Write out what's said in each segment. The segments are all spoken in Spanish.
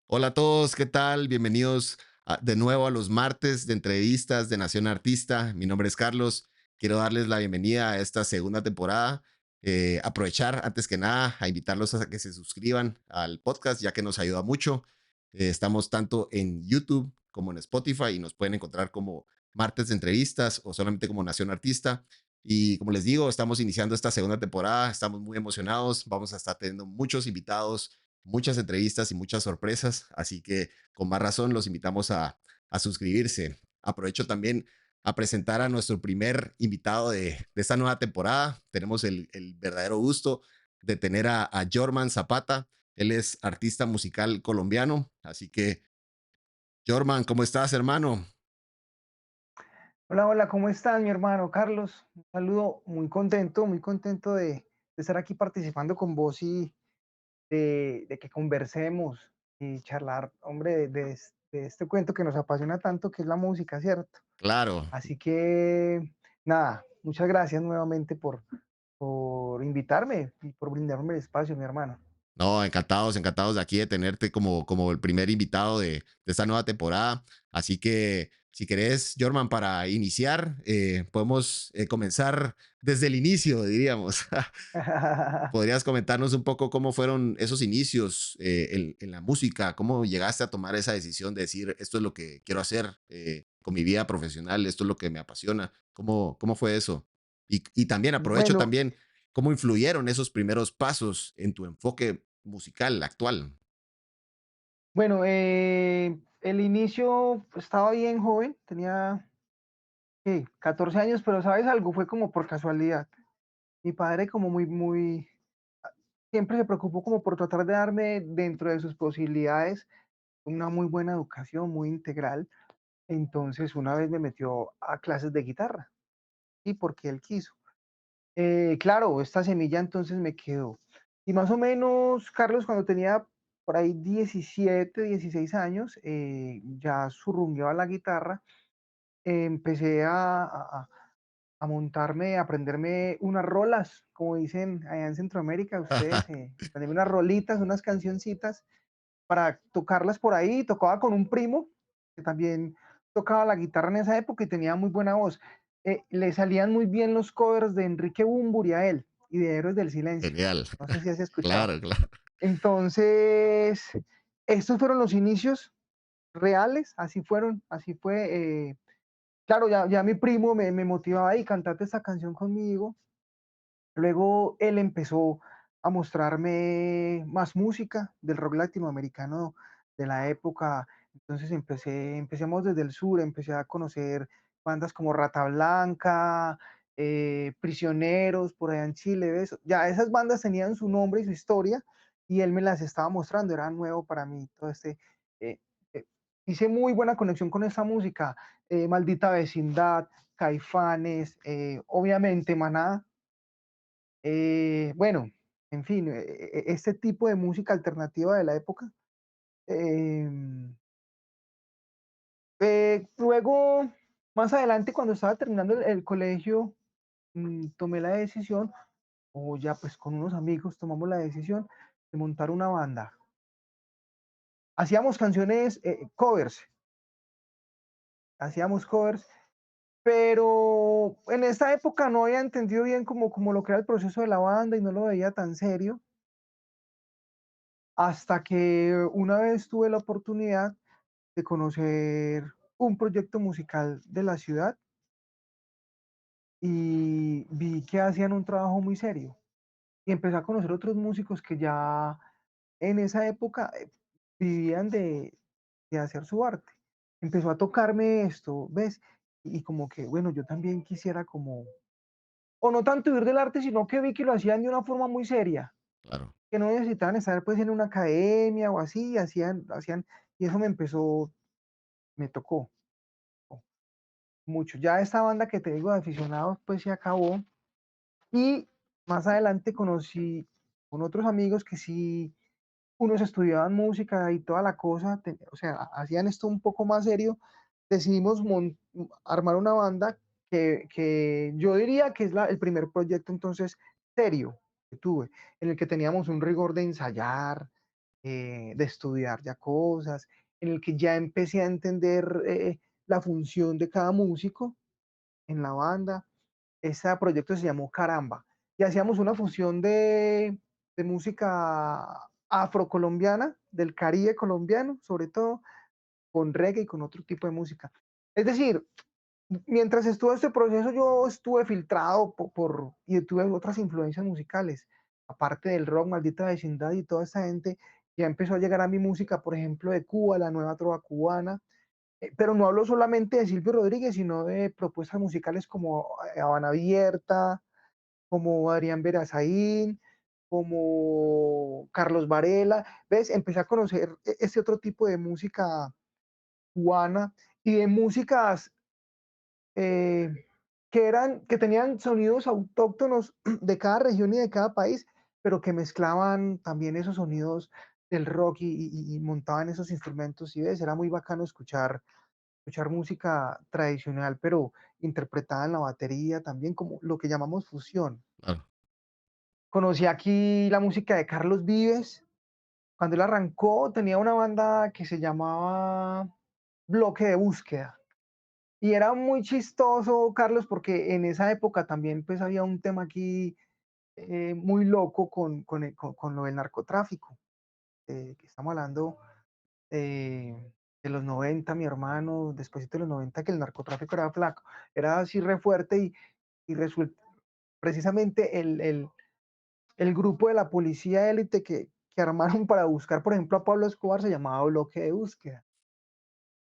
Hola a todos, ¿qué tal? Bienvenidos de nuevo a los martes de entrevistas de Nación Artista. Mi nombre es Carlos. Quiero darles la bienvenida a esta segunda temporada. Aprovechar antes que nada a invitarlos a que se suscriban al podcast, ya que nos ayuda mucho. Estamos tanto en YouTube como en Spotify y nos pueden encontrar como martes de entrevistas o solamente como Nación Artista. Y como les digo, estamos iniciando esta segunda temporada. Estamos muy emocionados. Vamos a estar teniendo muchos invitados, muchas entrevistas y muchas sorpresas, así que con más razón los invitamos a suscribirse. Aprovecho también a presentar a nuestro primer invitado de esta nueva temporada. Tenemos el verdadero gusto de tener a Jorman Zapata. Él es artista musical colombiano, así que Jorman, ¿cómo estás, hermano? Hola, hola, ¿cómo estás, mi hermano Carlos? Un saludo, muy contento de estar aquí participando con vos y de que conversemos y charlar, hombre, de este cuento que nos apasiona tanto, que es la música, ¿cierto? Claro. Así que, nada, muchas gracias nuevamente por invitarme y por brindarme el espacio, mi hermano. No, encantados, encantados de aquí de tenerte como el primer invitado de esta nueva temporada. Así que, si querés, Jorman, para iniciar, podemos comenzar desde el inicio, diríamos. ¿Podrías comentarnos un poco cómo fueron esos inicios en la música? ¿Cómo llegaste a tomar esa decisión de decir, esto es lo que quiero hacer con mi vida profesional, esto es lo que me apasiona? ¿Cómo fue eso? Y también aprovecho Bueno, también, ¿cómo influyeron esos primeros pasos en tu enfoque musical actual? bueno, el inicio estaba bien joven, tenía, ¿qué? 14 años, pero ¿sabes algo? Fue como por casualidad. Mi padre como muy, siempre se preocupó como por tratar de darme dentro de sus posibilidades una muy buena educación, muy integral. Entonces una vez me metió a clases de guitarra, y porque él quiso. Claro, esta semilla entonces me quedó. Y más o menos, Carlos, cuando tenía por ahí 17, 16 años, ya surrungueaba la guitarra, empecé a montarme, a aprenderme unas rolas, como dicen allá en Centroamérica, ustedes, aprenderme unas rolitas, unas cancioncitas para tocarlas por ahí. Tocaba con un primo que también tocaba la guitarra en esa época y tenía muy buena voz. Le salían muy bien los covers de Enrique Bunbury a él y de Héroes del Silencio. Genial. No sé si has escuchado. Claro, claro. Entonces, estos fueron los inicios reales, así fueron, así fue. Claro, ya mi primo me motivaba y cantate esta canción conmigo. Luego él empezó a mostrarme más música del rock latinoamericano de la época. Entonces empecemos desde el sur, empecé a conocer bandas como Rata Blanca, Prisioneros, por allá en Chile, ¿ves? Ya esas bandas tenían su nombre y su historia y él me las estaba mostrando, era nuevo para mí todo este. eh, eh, Hice muy buena conexión con esta música, Maldita Vecindad, Caifanes, obviamente Maná, bueno, en fin, este tipo de música alternativa de la época. Em, Luego, más adelante, cuando estaba terminando el colegio, tomé la decisión, o ya pues con unos amigos tomamos la decisión de montar una banda. Hacíamos canciones, covers, pero en esta época no había entendido bien como lo que era el proceso de la banda y no lo veía tan serio. Hasta que una vez tuve la oportunidad de conocer un proyecto musical de la ciudad y vi que hacían un trabajo muy serio. Y empecé a conocer otros músicos que ya en esa época vivían de hacer su arte. Empezó a tocarme esto, ¿ves? Y como que, bueno, yo también quisiera como, o no tanto vivir del arte, sino que vi que lo hacían de una forma muy seria, Claro. que no necesitaban estar pues en una academia o así, y eso me tocó mucho. Ya esta banda que te digo de aficionados, pues se acabó. Y más adelante conocí con otros amigos que sí, unos estudiaban música y toda la cosa, o sea, hacían esto un poco más serio. Decidimos armar una banda que yo diría que es el primer proyecto entonces serio que tuve, en el que teníamos un rigor de ensayar, de estudiar ya cosas, en el que ya empecé a entender la función de cada músico en la banda. Ese proyecto se llamó Caramba y hacíamos una fusión de música afrocolombiana, del Caribe colombiano, sobre todo, con reggae y con otro tipo de música. Es decir, mientras estuvo este proceso, yo estuve filtrado y tuve otras influencias musicales, aparte del rock, Maldita Vecindad y toda esa gente, ya empezó a llegar a mi música, por ejemplo, de Cuba, la nueva trova cubana, pero no hablo solamente de Silvio Rodríguez, sino de propuestas musicales como Habana Abierta, como Adrián Berazaín, como Carlos Varela, ¿ves? Empecé a conocer este otro tipo de música cubana y de músicas eh, que tenían sonidos autóctonos de cada región y de cada país, pero que mezclaban también esos sonidos del rock y montaban esos instrumentos, y ves, era muy bacano escuchar música tradicional, pero interpretada en la batería también, como lo que llamamos fusión. Claro. Conocí aquí la música de Carlos Vives. Cuando él arrancó, tenía una banda que se llamaba Bloque de Búsqueda. Y era muy chistoso, Carlos, porque en esa época también pues había un tema aquí muy loco con lo del narcotráfico. Que estamos hablando de los 90, mi hermano, después de los 90, que el narcotráfico era flaco, era así re fuerte y resulta, precisamente el grupo de la policía élite que armaron para buscar, por ejemplo, a Pablo Escobar se llamaba Bloque de Búsqueda.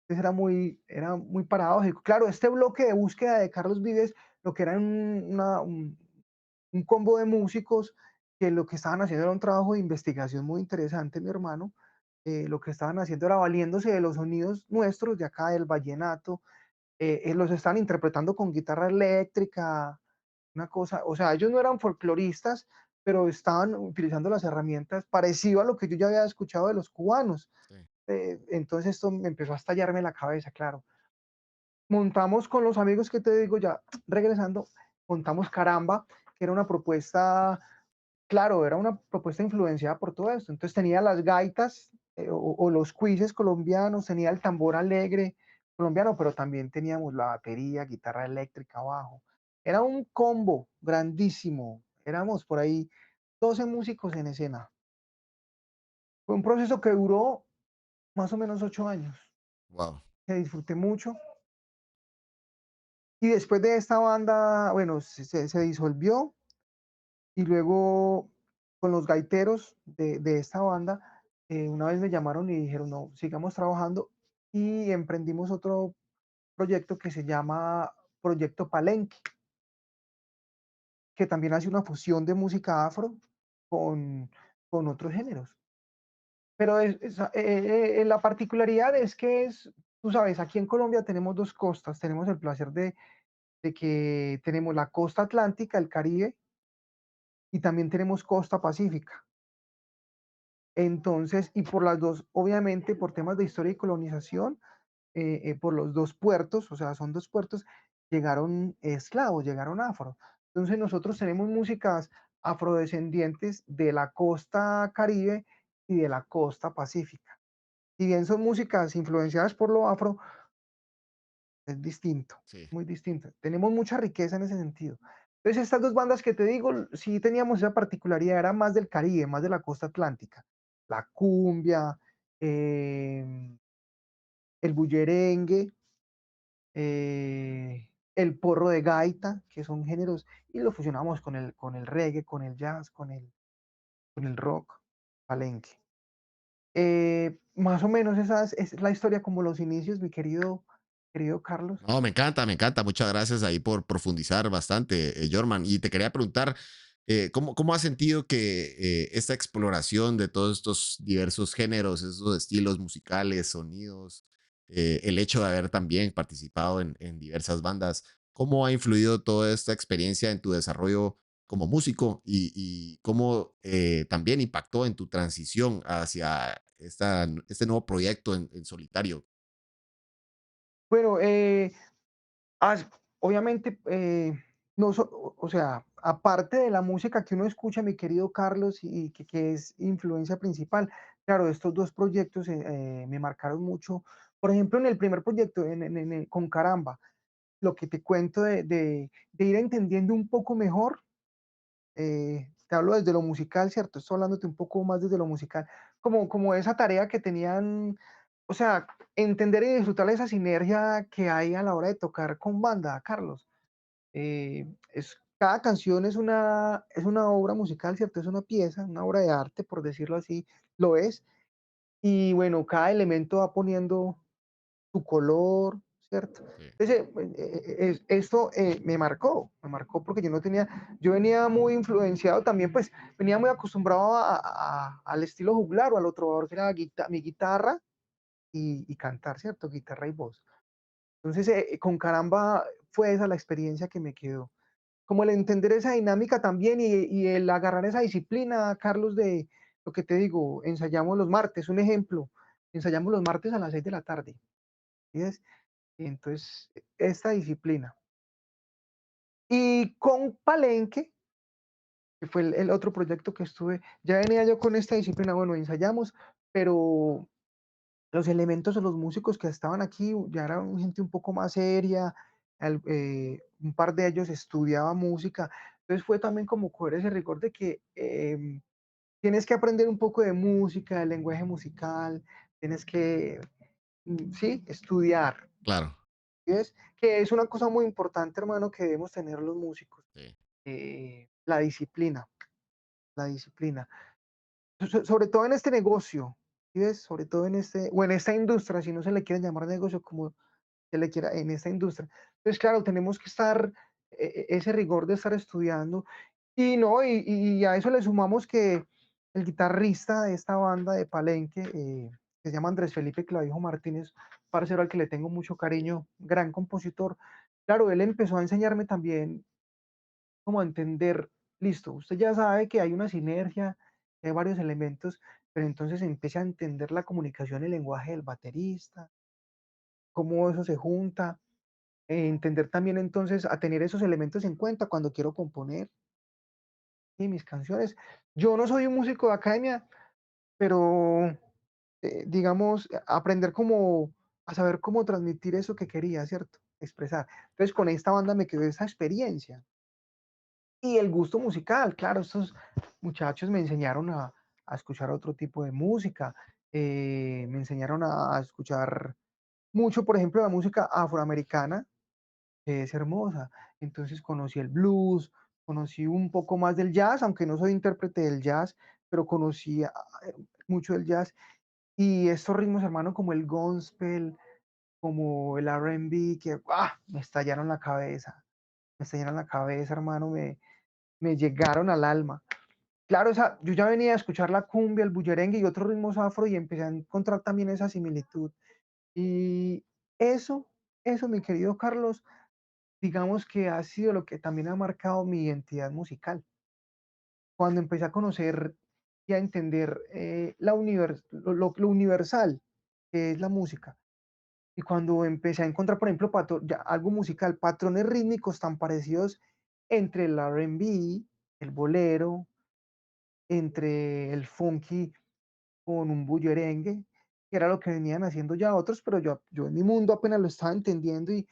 Entonces era muy paradójico. Claro, este bloque de búsqueda de Carlos Vives, lo que era un combo de músicos que lo que estaban haciendo era un trabajo de investigación muy interesante, mi hermano. Lo que estaban haciendo era valiéndose de los sonidos nuestros, de acá del vallenato, los estaban interpretando con guitarra eléctrica, una cosa, o sea, ellos no eran folcloristas, pero estaban utilizando las herramientas parecido a lo que yo ya había escuchado de los cubanos. Sí. Entonces esto me empezó a estallarme la cabeza, claro. Montamos con los amigos que te digo, ya regresando, montamos Caramba, que era una propuesta, claro, era una propuesta influenciada por todo esto. Entonces tenía las gaitas o los cuises colombianos, tenía el tambor alegre colombiano, pero también teníamos la batería, guitarra eléctrica, bajo. Era un combo grandísimo. Éramos por ahí 12 músicos en escena. Fue un proceso que duró más o menos 8 años, Wow. que disfruté mucho. Y después de esta banda, bueno, se disolvió y luego con los gaiteros de esta banda, una vez me llamaron y dijeron, no, sigamos trabajando y emprendimos otro proyecto que se llama Proyecto Palenque, que también hace una fusión de música afro con, con otros géneros. Pero la particularidad es que es, tú sabes, aquí en Colombia tenemos dos costas, tenemos el placer de que tenemos la costa atlántica, el Caribe, y también tenemos costa pacífica. Entonces, y por las dos, obviamente, por temas de historia y colonización, por los dos puertos, o sea, son dos puertos, llegaron esclavos, llegaron afro. Entonces, nosotros tenemos músicas afrodescendientes de la costa Caribe y de la costa Pacífica. Si bien son músicas influenciadas por lo afro, es distinto, Sí. muy distinto. Tenemos mucha riqueza en ese sentido. Entonces, estas dos bandas que te digo, sí teníamos esa particularidad, era más del Caribe, más de la costa atlántica. La cumbia, el bullerengue, el porro de gaita, que son géneros, y lo fusionamos con el reggae, con el jazz, con el rock, palenque. Más o menos esa es la historia como los inicios, mi querido Carlos. No, me encanta, me encanta. Muchas gracias ahí por profundizar bastante, Jorman. Y te quería preguntar, ¿cómo has sentido que esta exploración de todos estos diversos géneros, esos estilos musicales, sonidos, el hecho de haber también participado en diversas bandas, cómo ha influido toda esta experiencia en tu desarrollo como músico y cómo también impactó en tu transición hacia este nuevo proyecto en solitario? Bueno, obviamente, no o sea, aparte de la música que uno escucha, mi querido Carlos, y que es influencia principal, claro, estos 2 proyectos, me marcaron mucho. Por ejemplo, en el primer proyecto, con Caramba, lo que te cuento de ir entendiendo un poco mejor, te hablo desde lo musical, ¿cierto? Estoy hablándote un poco más desde lo musical, como esa tarea que tenían, o sea, entender y disfrutar esa sinergia que hay a la hora de tocar con banda, Carlos. Cada canción es una obra musical, ¿cierto? Es una pieza, una obra de arte, por decirlo así, lo es. Y bueno, cada elemento va poniendo su color, ¿cierto? Sí, Entonces, esto me marcó porque yo venía muy influenciado también, pues venía muy acostumbrado al estilo juglar o al otro trovador, que era mi guitarra y cantar, ¿cierto? Guitarra y voz. Entonces, con Caramba fue esa la experiencia que me quedó. Como el entender esa dinámica también y el agarrar esa disciplina, Carlos, de lo que te digo, ensayamos los martes, un ejemplo, ensayamos los martes a las 6 de la tarde, ¿sí ves? Entonces, esta disciplina. Y con Palenque, que fue el otro proyecto que estuve, ya venía yo con esta disciplina, bueno, ensayamos, pero los elementos o los músicos que estaban aquí ya eran gente un poco más seria, un par de ellos estudiaba música, entonces fue también como coger ese rigor de que tienes que aprender un poco de música, del lenguaje musical, tienes que, sí, estudiar, claro. ¿sí ves? Que es una cosa muy importante, hermano, que debemos tener los músicos, Sí, la disciplina, la disciplina. Sobre todo en este negocio, ¿sí ves? Sobre todo o en esta industria, si no se le quiere llamar negocio, como se le quiera, en esta industria. Entonces, claro, tenemos que estar, ese rigor de estar estudiando. Y no, y a eso le sumamos que el guitarrista de esta banda de Palenque, que se llama Andrés Felipe Clavijo Martínez, parcero al que le tengo mucho cariño, gran compositor. Claro, él empezó a enseñarme también como a entender, listo, usted ya sabe que hay una sinergia, hay varios elementos, pero entonces empieza a entender la comunicación, el lenguaje del baterista, cómo eso se junta, entender también entonces a tener esos elementos en cuenta cuando quiero componer y mis canciones. Yo no soy un músico de academia, pero digamos, aprender cómo a saber cómo transmitir eso que quería, ¿cierto? Expresar. Entonces con esta banda me quedó esa experiencia. Y el gusto musical, claro, estos muchachos me enseñaron a escuchar otro tipo de música, me enseñaron a escuchar mucho, por ejemplo, la música afroamericana, que es hermosa. Entonces conocí el blues, conocí un poco más del jazz, aunque no soy intérprete del jazz, pero conocí mucho del jazz. Y estos ritmos, hermano, como el gospel, como el R&B, que me estallaron la cabeza, hermano, me llegaron al alma. Claro, yo ya venía a escuchar la cumbia, el bullerengue y otros ritmos afro y empecé a encontrar también esa similitud. Y eso, eso, mi querido Carlos, digamos que ha sido lo que también ha marcado mi identidad musical. Cuando empecé a conocer y a entender lo universal que es la música. Y cuando empecé a encontrar, por ejemplo, ya algo musical, patrones rítmicos tan parecidos entre el R&B, el bolero, entre el funky con un bullerengue, que era lo que venían haciendo ya otros, pero yo en mi mundo apenas lo estaba entendiendo y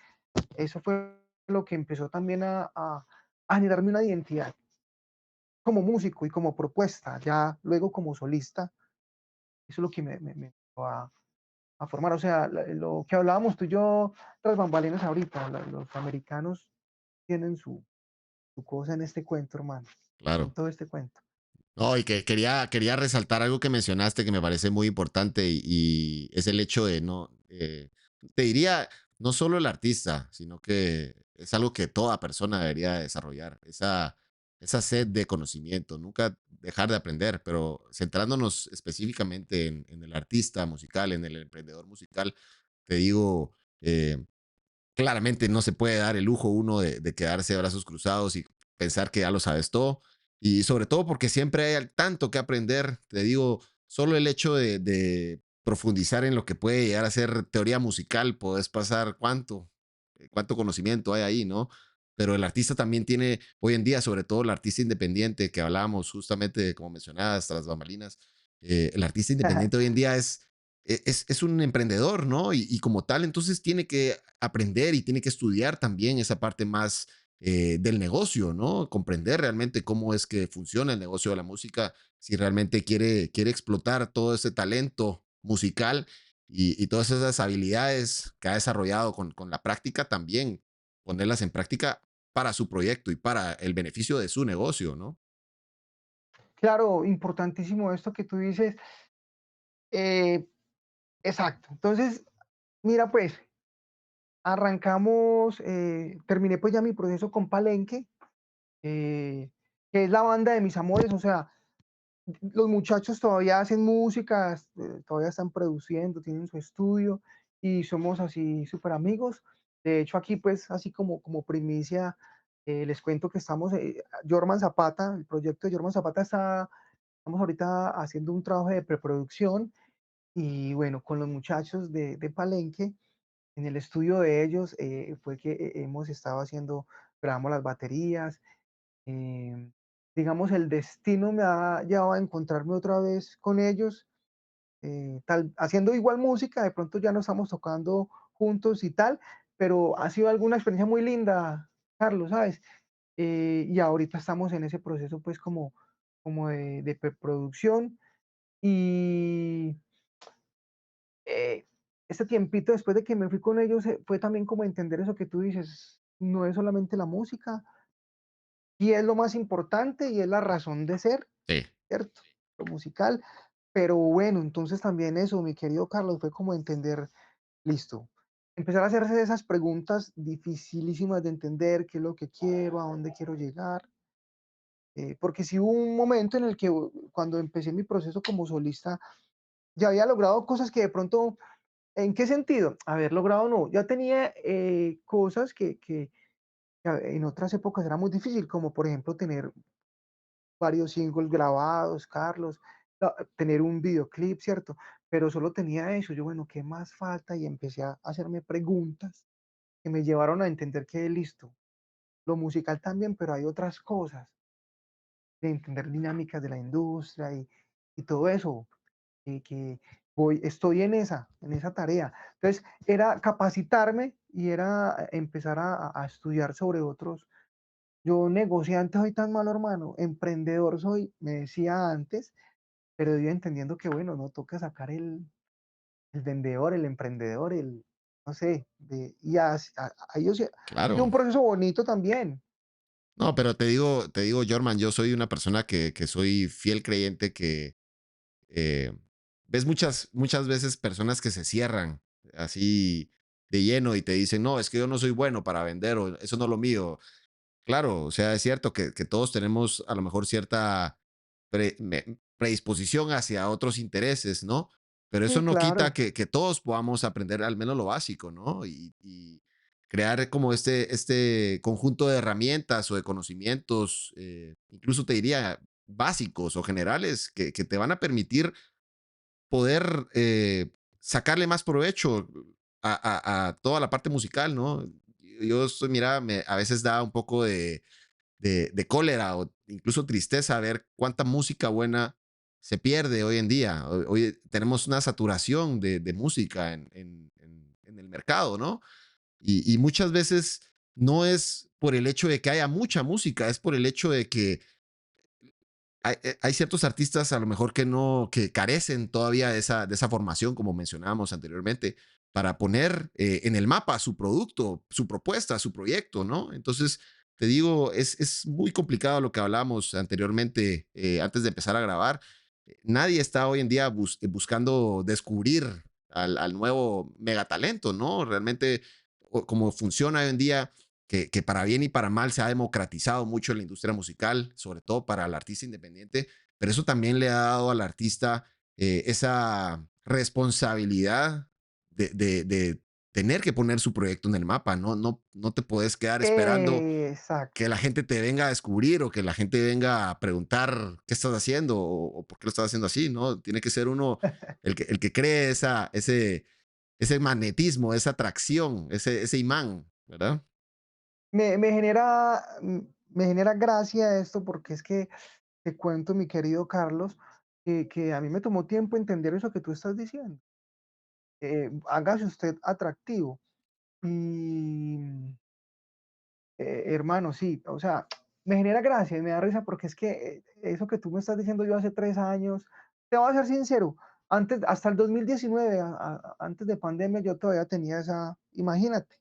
eso fue lo que empezó también a generarme una identidad como músico y como propuesta, ya luego como solista, eso es lo que me llevó a formar. O sea, lo que hablábamos tú y yo tras bambalinas ahorita, los americanos tienen su cosa en este cuento, hermano, en claro. todo este cuento. No, y que quería resaltar algo que mencionaste que me parece muy importante y es el hecho de no, te diría, no solo el artista, sino que es algo que toda persona debería desarrollar, esa sed de conocimiento, nunca dejar de aprender, pero centrándonos específicamente en el artista musical, en el emprendedor musical, te digo, claramente no se puede dar el lujo uno de quedarse de brazos cruzados y pensar que ya lo sabes todo. Y sobre todo porque siempre hay tanto que aprender. Te digo, solo el hecho de profundizar en lo que puede llegar a ser teoría musical, puedes pasar cuánto, cuánto conocimiento hay ahí, ¿no? Pero el artista también tiene, hoy en día, sobre todo el artista independiente que hablábamos justamente, como mencionabas, tras bambalinas, el artista independiente hoy en día es un emprendedor, ¿no? Y como tal, entonces tiene que aprender y tiene que estudiar también esa parte más del negocio, ¿no? Comprender realmente cómo es que funciona el negocio de la música, si realmente quiere explotar todo ese talento musical y todas esas habilidades que ha desarrollado con la práctica también, ponerlas en práctica para su proyecto y para el beneficio de su negocio, ¿no? Claro, importantísimo esto que tú dices. eh, exacto. Entonces, mira, pues, arrancamos, terminé pues ya mi proceso con Palenque, eh, que es la banda de mis amores, o sea, los muchachos todavía hacen música, todavía están produciendo, tienen su estudio y somos así súper amigos. De hecho, aquí pues así como primicia, les cuento que estamos, Jorman Zapata, el proyecto de Jorman Zapata estamos ahorita haciendo un trabajo de preproducción y bueno, con los muchachos de Palenque, en el estudio de ellos fue que hemos estado haciendo, grabamos las baterías, Em, digamos, el destino me ha llevado a encontrarme otra vez con ellos, haciendo igual música, de pronto ya no estamos tocando juntos y tal, pero ha sido alguna experiencia muy linda, Carlos, ¿sabes? Y ahorita estamos en ese proceso, pues, como de preproducción y eh, este tiempito después de que me fui con ellos fue también como entender eso que tú dices, no es solamente la música, y es lo más importante y es la razón de ser, Sí, ¿cierto? Lo musical. Pero bueno, entonces también eso, mi querido Carlos, fue como entender, listo, empezar a hacerse esas preguntas dificilísimas de entender qué es lo que quiero, a dónde quiero llegar, porque sí hubo un momento en el que cuando empecé mi proceso como solista, ya había logrado cosas que de pronto, ¿en qué sentido? Haber logrado no, ya tenía cosas que en otras épocas era muy difícil, como por ejemplo tener varios singles grabados, Carlos, tener un videoclip, ¿cierto? Pero solo tenía eso. Yo, bueno, ¿qué más falta? Y empecé a hacerme preguntas que me llevaron a entender que listo, lo musical también, pero hay otras cosas, de entender dinámicas de la industria y todo eso, que estoy en esa tarea. Entonces, era capacitarme y era empezar a estudiar sobre otros. Yo negociante soy tan malo, hermano, emprendedor soy, me decía antes, pero yo entendiendo que, bueno, no toca sacar el vendedor, el emprendedor, no sé, ahí ha sido claro. un proceso bonito también. No, pero te digo, Jorman, yo soy una persona que soy fiel creyente que eh, ves muchas veces personas que se cierran así de lleno y te dicen, no, es que yo no soy bueno para vender o eso no es lo mío. Claro, o sea, es cierto que todos tenemos a lo mejor cierta predisposición hacia otros intereses, ¿no? Pero eso Sí, no quita claro. que todos podamos aprender al menos lo básico, ¿no? Y crear como este conjunto de herramientas o de conocimientos, incluso te diría básicos o generales, que te van a permitir poder sacarle más provecho a toda la parte musical, ¿no? Yo estoy, mira, a veces da un poco de cólera o incluso tristeza ver cuánta música buena se pierde hoy en día. Hoy tenemos una saturación de música en el mercado, ¿no? Y muchas veces no es por el hecho de que haya mucha música, es por el hecho de que hay ciertos artistas a lo mejor que no, que carecen todavía de esa formación, como mencionábamos anteriormente, para poner en el mapa su producto, su propuesta, su proyecto, ¿no? Entonces, te digo, es muy complicado lo que hablábamos anteriormente, antes de empezar a grabar. Nadie está hoy en día buscando descubrir al nuevo megatalento, ¿no? Realmente, como funciona hoy en día, que para bien y para mal se ha democratizado mucho la industria musical, sobre todo para el artista independiente, pero eso también le ha dado al artista esa responsabilidad de tener que poner su proyecto en el mapa, ¿no? No te puedes quedar esperando que Exacto. la gente te venga a descubrir o que la gente venga a preguntar qué estás haciendo o por qué lo estás haciendo así, ¿no? Tiene que ser uno el que cree ese magnetismo, esa atracción, ese imán. ¿verdad? Me genera, me genera gracia esto porque es que te cuento, mi querido Carlos, que a mí me tomó tiempo entender eso que tú estás diciendo. Hágase usted atractivo. Y, hermano, sí, o sea, me genera gracia y me da risa porque es que eso que tú me estás diciendo yo hace 3 años, te voy a ser sincero, antes, hasta el 2019, antes de pandemia, yo todavía tenía esa, imagínate,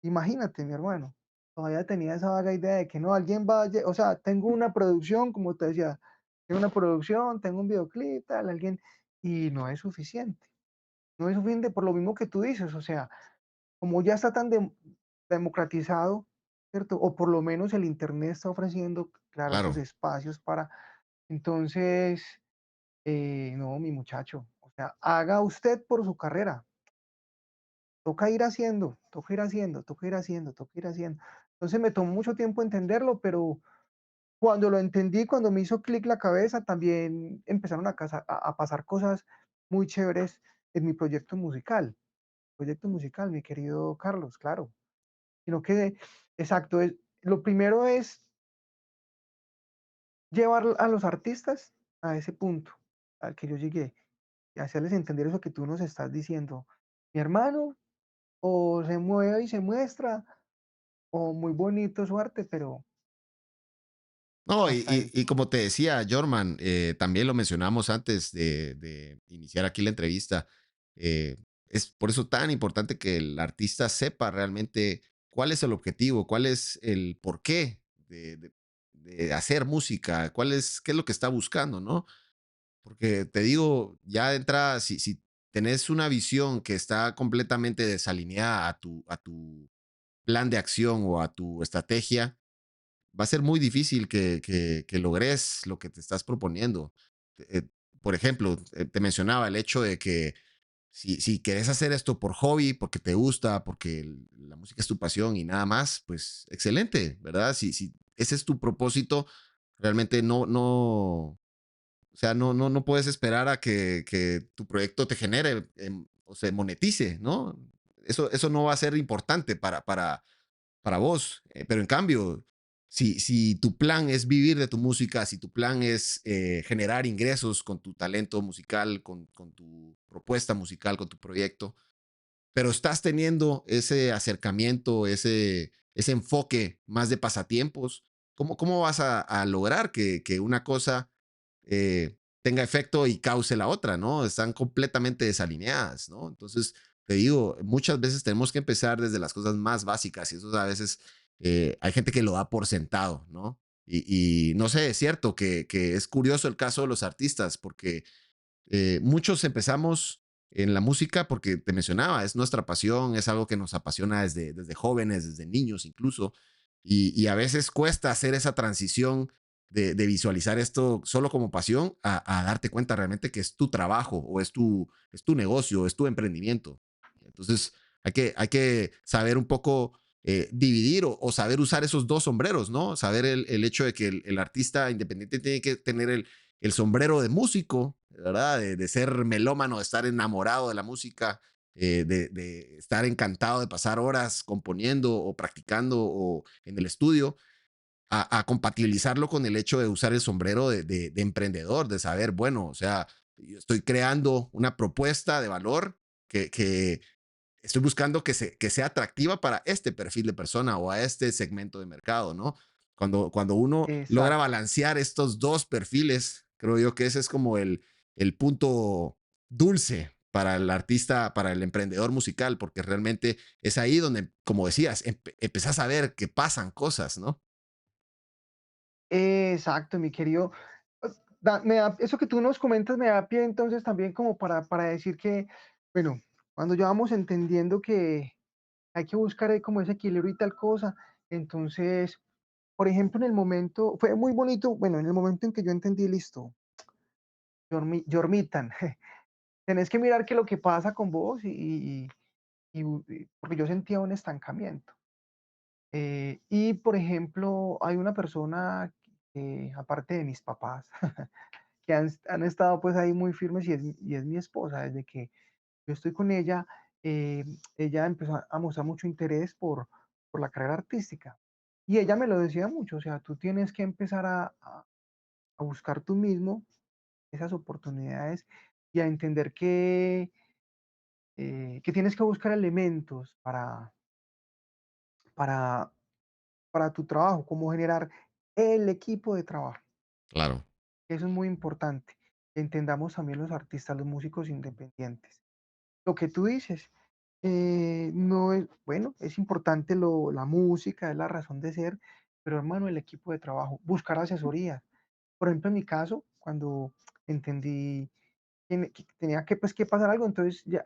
mi hermano, todavía tenía esa vaga idea de que no, alguien va, o sea, tengo una producción, como te decía, tengo una producción, tengo un videoclip, tal, alguien, y no es suficiente. No es suficiente por lo mismo que tú dices, o sea, como ya está tan democratizado, ¿cierto? O por lo menos el Internet está ofreciendo, claro, esos Claro. espacios para, entonces, no, mi muchacho, o sea, haga usted por su carrera, toca ir haciendo, toca ir haciendo, toca ir haciendo, toca ir haciendo. Entonces me tomó mucho tiempo entenderlo, pero cuando lo entendí, cuando me hizo clic la cabeza, también empezaron a pasar cosas muy chéveres en mi proyecto musical, mi querido Carlos, claro. Sino que, exacto, lo primero es llevar a los artistas a ese punto al que yo llegué y hacerles entender eso que tú nos estás diciendo. Mi hermano, o se mueve y se muestra, o muy bonito su arte, pero No, hasta ahí. y como te decía, Jorman, también lo mencionamos antes de iniciar aquí la entrevista. eh, es por eso tan importante que el artista sepa realmente cuál es el objetivo, cuál es el porqué de hacer música, qué es lo que está buscando, ¿no? Porque te digo, ya de entrada, si tenés una visión que está completamente desalineada a tu plan de acción o a tu estrategia, va a ser muy difícil que logres lo que te estás proponiendo. Por ejemplo, te mencionaba el hecho de que si quieres hacer esto por hobby, porque te gusta, porque la música es tu pasión y nada más, pues excelente, ¿verdad? Si ese es tu propósito, realmente o sea, no puedes esperar a que tu proyecto te genere o se monetice, ¿no? Eso no va a ser importante para vos. Pero en cambio, si tu plan es vivir de tu música, si tu plan es generar ingresos con tu talento musical, con tu propuesta musical, con tu proyecto, pero estás teniendo ese acercamiento, ese enfoque más de pasatiempos, ¿cómo vas a lograr que una cosa tenga efecto y cause la otra, ¿no? Están completamente desalineadas, ¿no? Entonces, te digo, muchas veces tenemos que empezar desde las cosas más básicas y eso a veces hay gente que lo da por sentado, ¿no? Y no sé, es cierto que es curioso el caso de los artistas porque muchos empezamos en la música porque te mencionaba, es nuestra pasión, es algo que nos apasiona desde jóvenes, desde niños incluso, y a veces cuesta hacer esa transición de visualizar esto solo como pasión a darte cuenta realmente que es tu trabajo o es tu negocio, es tu emprendimiento. Entonces hay que saber un poco dividir o saber usar esos dos sombreros, ¿no? Saber el hecho de que el artista independiente tiene que tener el sombrero de músico, ¿verdad? De ser melómano, de estar enamorado de la música, de estar encantado de pasar horas componiendo o practicando o en el estudio, a compatibilizarlo con el hecho de usar el sombrero de emprendedor, de saber, bueno, o sea, yo estoy creando una propuesta de valor que estoy buscando que sea atractiva para este perfil de persona o a este segmento de mercado, ¿no? Cuando uno logra Exacto. balancear estos dos perfiles, creo yo que ese es como el punto dulce para el artista, para el emprendedor musical, porque realmente es ahí donde, como decías, empezás a ver que pasan cosas, ¿no? Exacto, mi querido. Eso que tú nos comentas me da pie entonces también como para decir que, bueno, cuando ya vamos entendiendo que hay que buscar ahí como ese equilibrio y tal cosa, entonces, por ejemplo, en el momento, fue muy bonito, bueno, en el momento en que yo entendí, listo, Yormitan, tenés que mirar qué es lo que pasa con vos porque yo sentía un estancamiento. Y por ejemplo, hay una persona que, aparte de mis papás, que han estado pues ahí muy firmes y es mi esposa. Desde que yo estoy con ella, eh, ella empezó a mostrar mucho interés por la carrera artística. Y ella me lo decía mucho, o sea, tú tienes que empezar a buscar tú mismo esas oportunidades y a entender que tienes que buscar elementos para, para tu trabajo, como generar el equipo de trabajo. Claro, Eso es muy importante. Que entendamos también los artistas, los músicos independientes. Lo que tú dices, no es, bueno, es importante la música, es la razón de ser, pero hermano, el equipo de trabajo, buscar asesoría. Por ejemplo, en mi caso, cuando entendí que tenía que, pues, que pasar algo, entonces ya,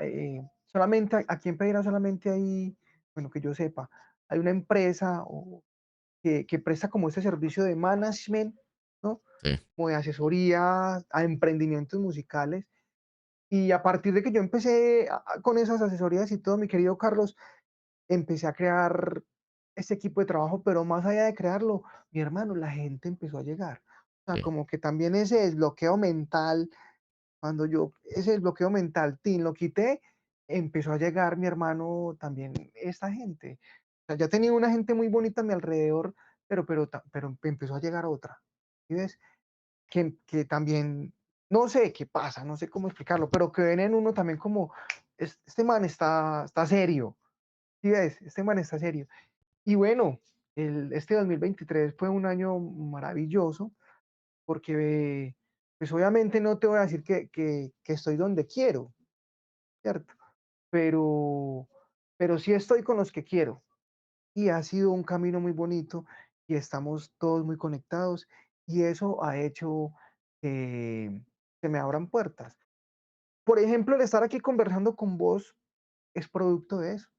solamente aquí en Pereira solamente hay, bueno, que yo sepa, hay una empresa que presta como este servicio de management, ¿no? sí, Como de asesoría a emprendimientos musicales. Y a partir de que yo empecé con esas asesorías y todo, mi querido Carlos, empecé a crear ese equipo de trabajo, pero más allá de crearlo, mi hermano, la gente empezó a llegar. O sea, sí, como que también ese desbloqueo mental, cuando yo ese desbloqueo mental, tin, lo quité, empezó a llegar, mi hermano, también esta gente. O sea, ya tenía una gente muy bonita a mi alrededor, pero empezó a llegar otra. ¿Sí ves? Que también, no sé qué pasa, no sé cómo explicarlo, pero que ven en uno también como, este man está serio, ¿sí ves? Este man está serio. Y bueno, este 2023 fue un año maravilloso porque, pues obviamente no te voy a decir que estoy donde quiero, ¿cierto? Pero, pero sí estoy con los que quiero. Y ha sido un camino muy bonito y estamos todos muy conectados y eso ha hecho que se me abran puertas. Por ejemplo, el estar aquí conversando con vos es producto de eso,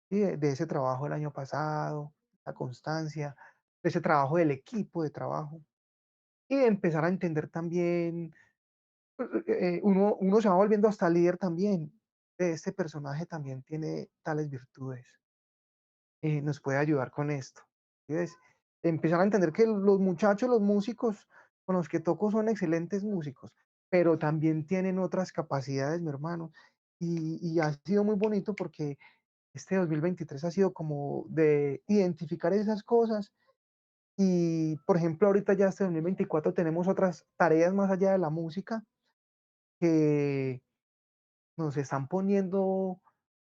¿sí? De ese trabajo del año pasado, la constancia, de ese trabajo del equipo de trabajo y de empezar a entender también, uno se va volviendo hasta líder también. Este personaje también tiene tales virtudes. Nos puede ayudar con esto. ¿Sí ves? Empezar a entender que los muchachos, los músicos con los que toco son excelentes músicos, pero también tienen otras capacidades, mi hermano. Y ha sido muy bonito porque este 2023 ha sido como de identificar esas cosas. Y, por ejemplo, ahorita ya este 2024 tenemos otras tareas más allá de la música que nos están poniendo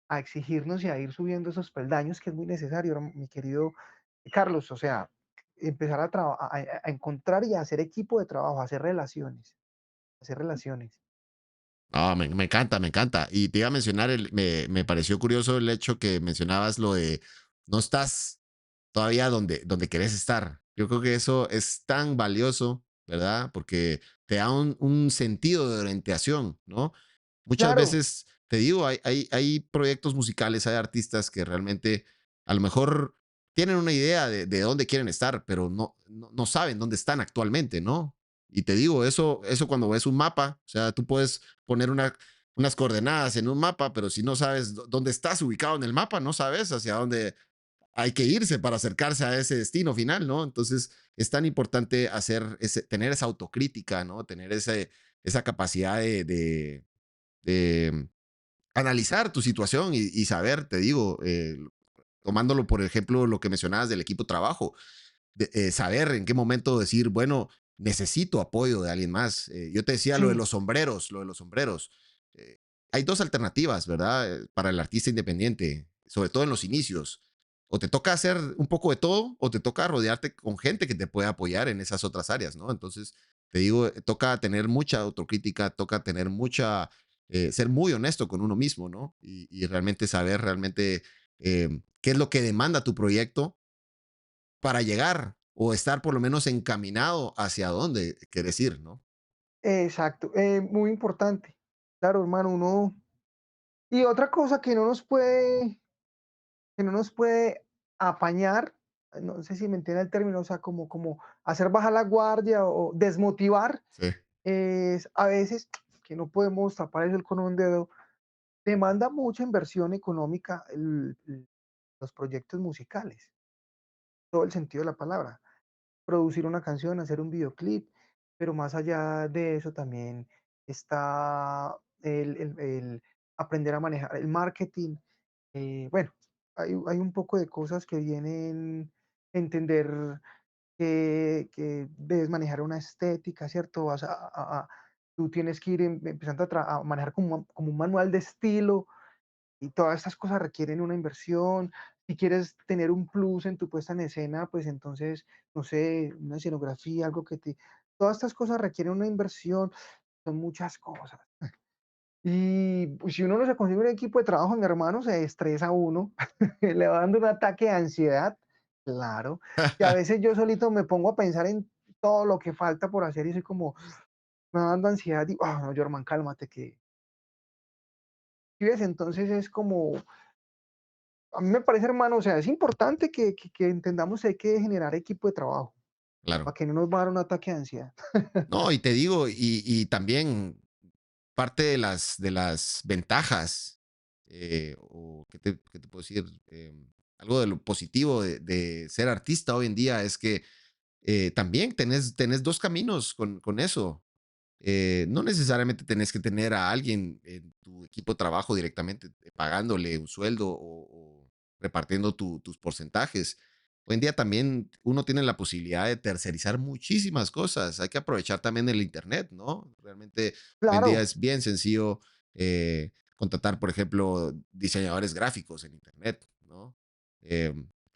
a exigirnos y a ir subiendo esos peldaños que es muy necesario, mi querido Carlos. O sea, empezar a encontrar y a hacer equipo de trabajo, a hacer relaciones, hacer relaciones. ah, me encanta, me encanta. Y te iba a mencionar, me pareció curioso el hecho que mencionabas lo de no estás todavía donde querés estar. Yo creo que eso es tan valioso, ¿verdad? Porque te da un sentido de orientación, ¿no? Muchas Claro, veces, te digo, hay proyectos musicales, hay artistas que realmente a lo mejor tienen una idea de dónde quieren estar, pero no saben dónde están actualmente, ¿no? Y te digo, eso cuando ves un mapa, o sea, tú puedes poner unas coordenadas en un mapa, pero si no sabes dónde estás ubicado en el mapa, no sabes hacia dónde hay que irse para acercarse a ese destino final, ¿no? Entonces es tan importante tener esa autocrítica, ¿no? Tener esa capacidad de analizar tu situación y saber, te digo, tomándolo por ejemplo lo que mencionabas del equipo de trabajo, saber en qué momento decir, bueno, necesito apoyo de alguien más. Yo te decía lo de sí, los sombreros, lo de los sombreros. Eh, hay dos alternativas, ¿verdad? Para el artista independiente, sobre todo en los inicios. O te toca hacer un poco de todo, o te toca rodearte con gente que te pueda apoyar en esas otras áreas, ¿no? Entonces, te digo, toca tener mucha autocrítica, toca tener ser muy honesto con uno mismo, ¿no? Y realmente saber realmente qué es lo que demanda tu proyecto para llegar o estar por lo menos encaminado hacia dónde quieres ir, ¿no? exacto, muy importante. Claro, hermano, uno. Y otra cosa que no nos puede apañar, no sé si me entiende el término, o sea, como hacer bajar la guardia o desmotivar, Sí, es a veces que no podemos tapar eso con un dedo, demanda mucha inversión económica los proyectos musicales, todo el sentido de la palabra. Producir una canción, hacer un videoclip, pero más allá de eso también está aprender a manejar el marketing. Bueno, hay un poco de cosas que vienen entender que debes manejar una estética, ¿cierto? Tú tienes que ir empezando a manejar como un manual de estilo, y todas estas cosas requieren una inversión. Si quieres tener un plus en tu puesta en escena, pues entonces, no sé, una escenografía, algo que te... Todas estas cosas requieren una inversión, son muchas cosas. Y pues, si uno no se consigue un equipo de trabajo, mi hermano, se estresa uno, le va dando un ataque de ansiedad, claro. Y a veces yo solito me pongo a pensar en todo lo que falta por hacer y soy como, me va dando ansiedad y, no, Jorman, cálmate, que... ¿Sí ves? Entonces es como, a mí me parece, hermano, o sea, es importante que entendamos que hay que generar equipo de trabajo, Claro. para que no nos va a dar un ataque de ansiedad. No, y te digo, y también parte de las ventajas, o qué te puedo decir, algo de lo positivo de ser artista hoy en día es que también tenés dos caminos con eso. No necesariamente tenés que tener a alguien en tu equipo de trabajo directamente pagándole un sueldo o repartiendo tus porcentajes. Hoy en día también uno tiene la posibilidad de tercerizar muchísimas cosas. Hay que aprovechar también el Internet, ¿no? Realmente hoy en día Claro, es bien sencillo contratar, por ejemplo, diseñadores gráficos en Internet, ¿no?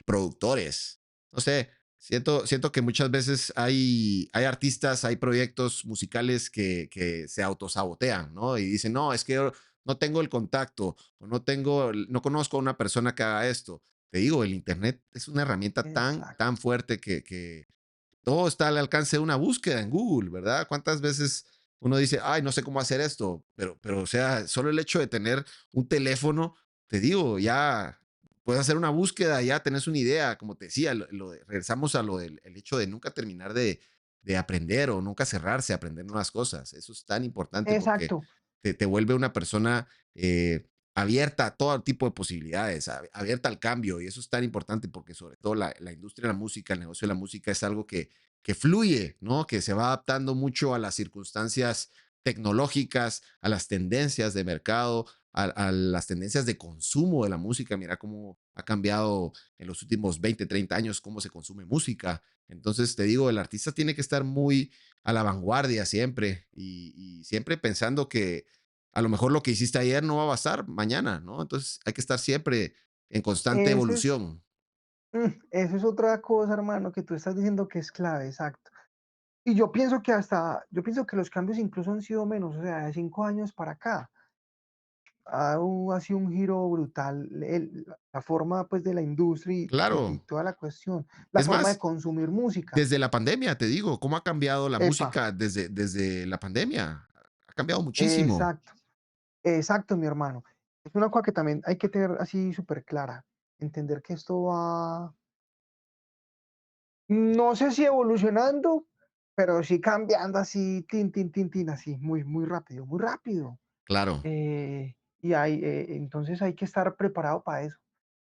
Productores. No sé, siento que muchas veces hay artistas, hay proyectos musicales que se autosabotean, ¿no? Y dicen, no, es que yo no tengo el contacto o no conozco a una persona que haga esto. Te digo, el Internet es una herramienta tan exacto, fuerte que todo está al alcance de una búsqueda en Google, ¿verdad? ¿Cuántas veces uno dice, ay, no sé cómo hacer esto? Pero, o sea, solo el hecho de tener un teléfono, te digo, ya puedes hacer una búsqueda, ya tenés una idea, como te decía, regresamos a lo del el hecho de nunca terminar de aprender o nunca cerrarse a aprender nuevas cosas. Eso es tan importante porque exacto. te vuelve una persona abierta a todo tipo de posibilidades, abierta al cambio, y eso es tan importante porque sobre todo la industria de la música, el negocio de la música es algo que fluye, ¿no? Que se va adaptando mucho a las circunstancias tecnológicas, a las tendencias de mercado, a las tendencias de consumo de la música. Mira cómo ha cambiado en los últimos 20, 30 años cómo se consume música. Entonces, te digo, el artista tiene que estar muy a la vanguardia siempre y siempre pensando que a lo mejor lo que hiciste ayer no va a bastar mañana, ¿no? Entonces hay que estar siempre en constante Eso es, evolución. eso es otra cosa, hermano, que tú estás diciendo que es clave, exacto. Y yo pienso que los cambios incluso han sido menos, o sea, de 5 años para acá, ha sido un giro brutal, la forma, pues, de la industria y Claro. toda la cuestión, la Es forma de más, consumir música. desde la pandemia, te digo, cómo ha cambiado la Epa, música desde la pandemia. Ha cambiado muchísimo. exacto, exacto, mi hermano. Es una cosa que también hay que tener así súper clara, entender que esto va, no sé si evolucionando, pero sí cambiando así, tin, así, muy, muy rápido, muy rápido. Claro. Entonces hay que estar preparado para eso.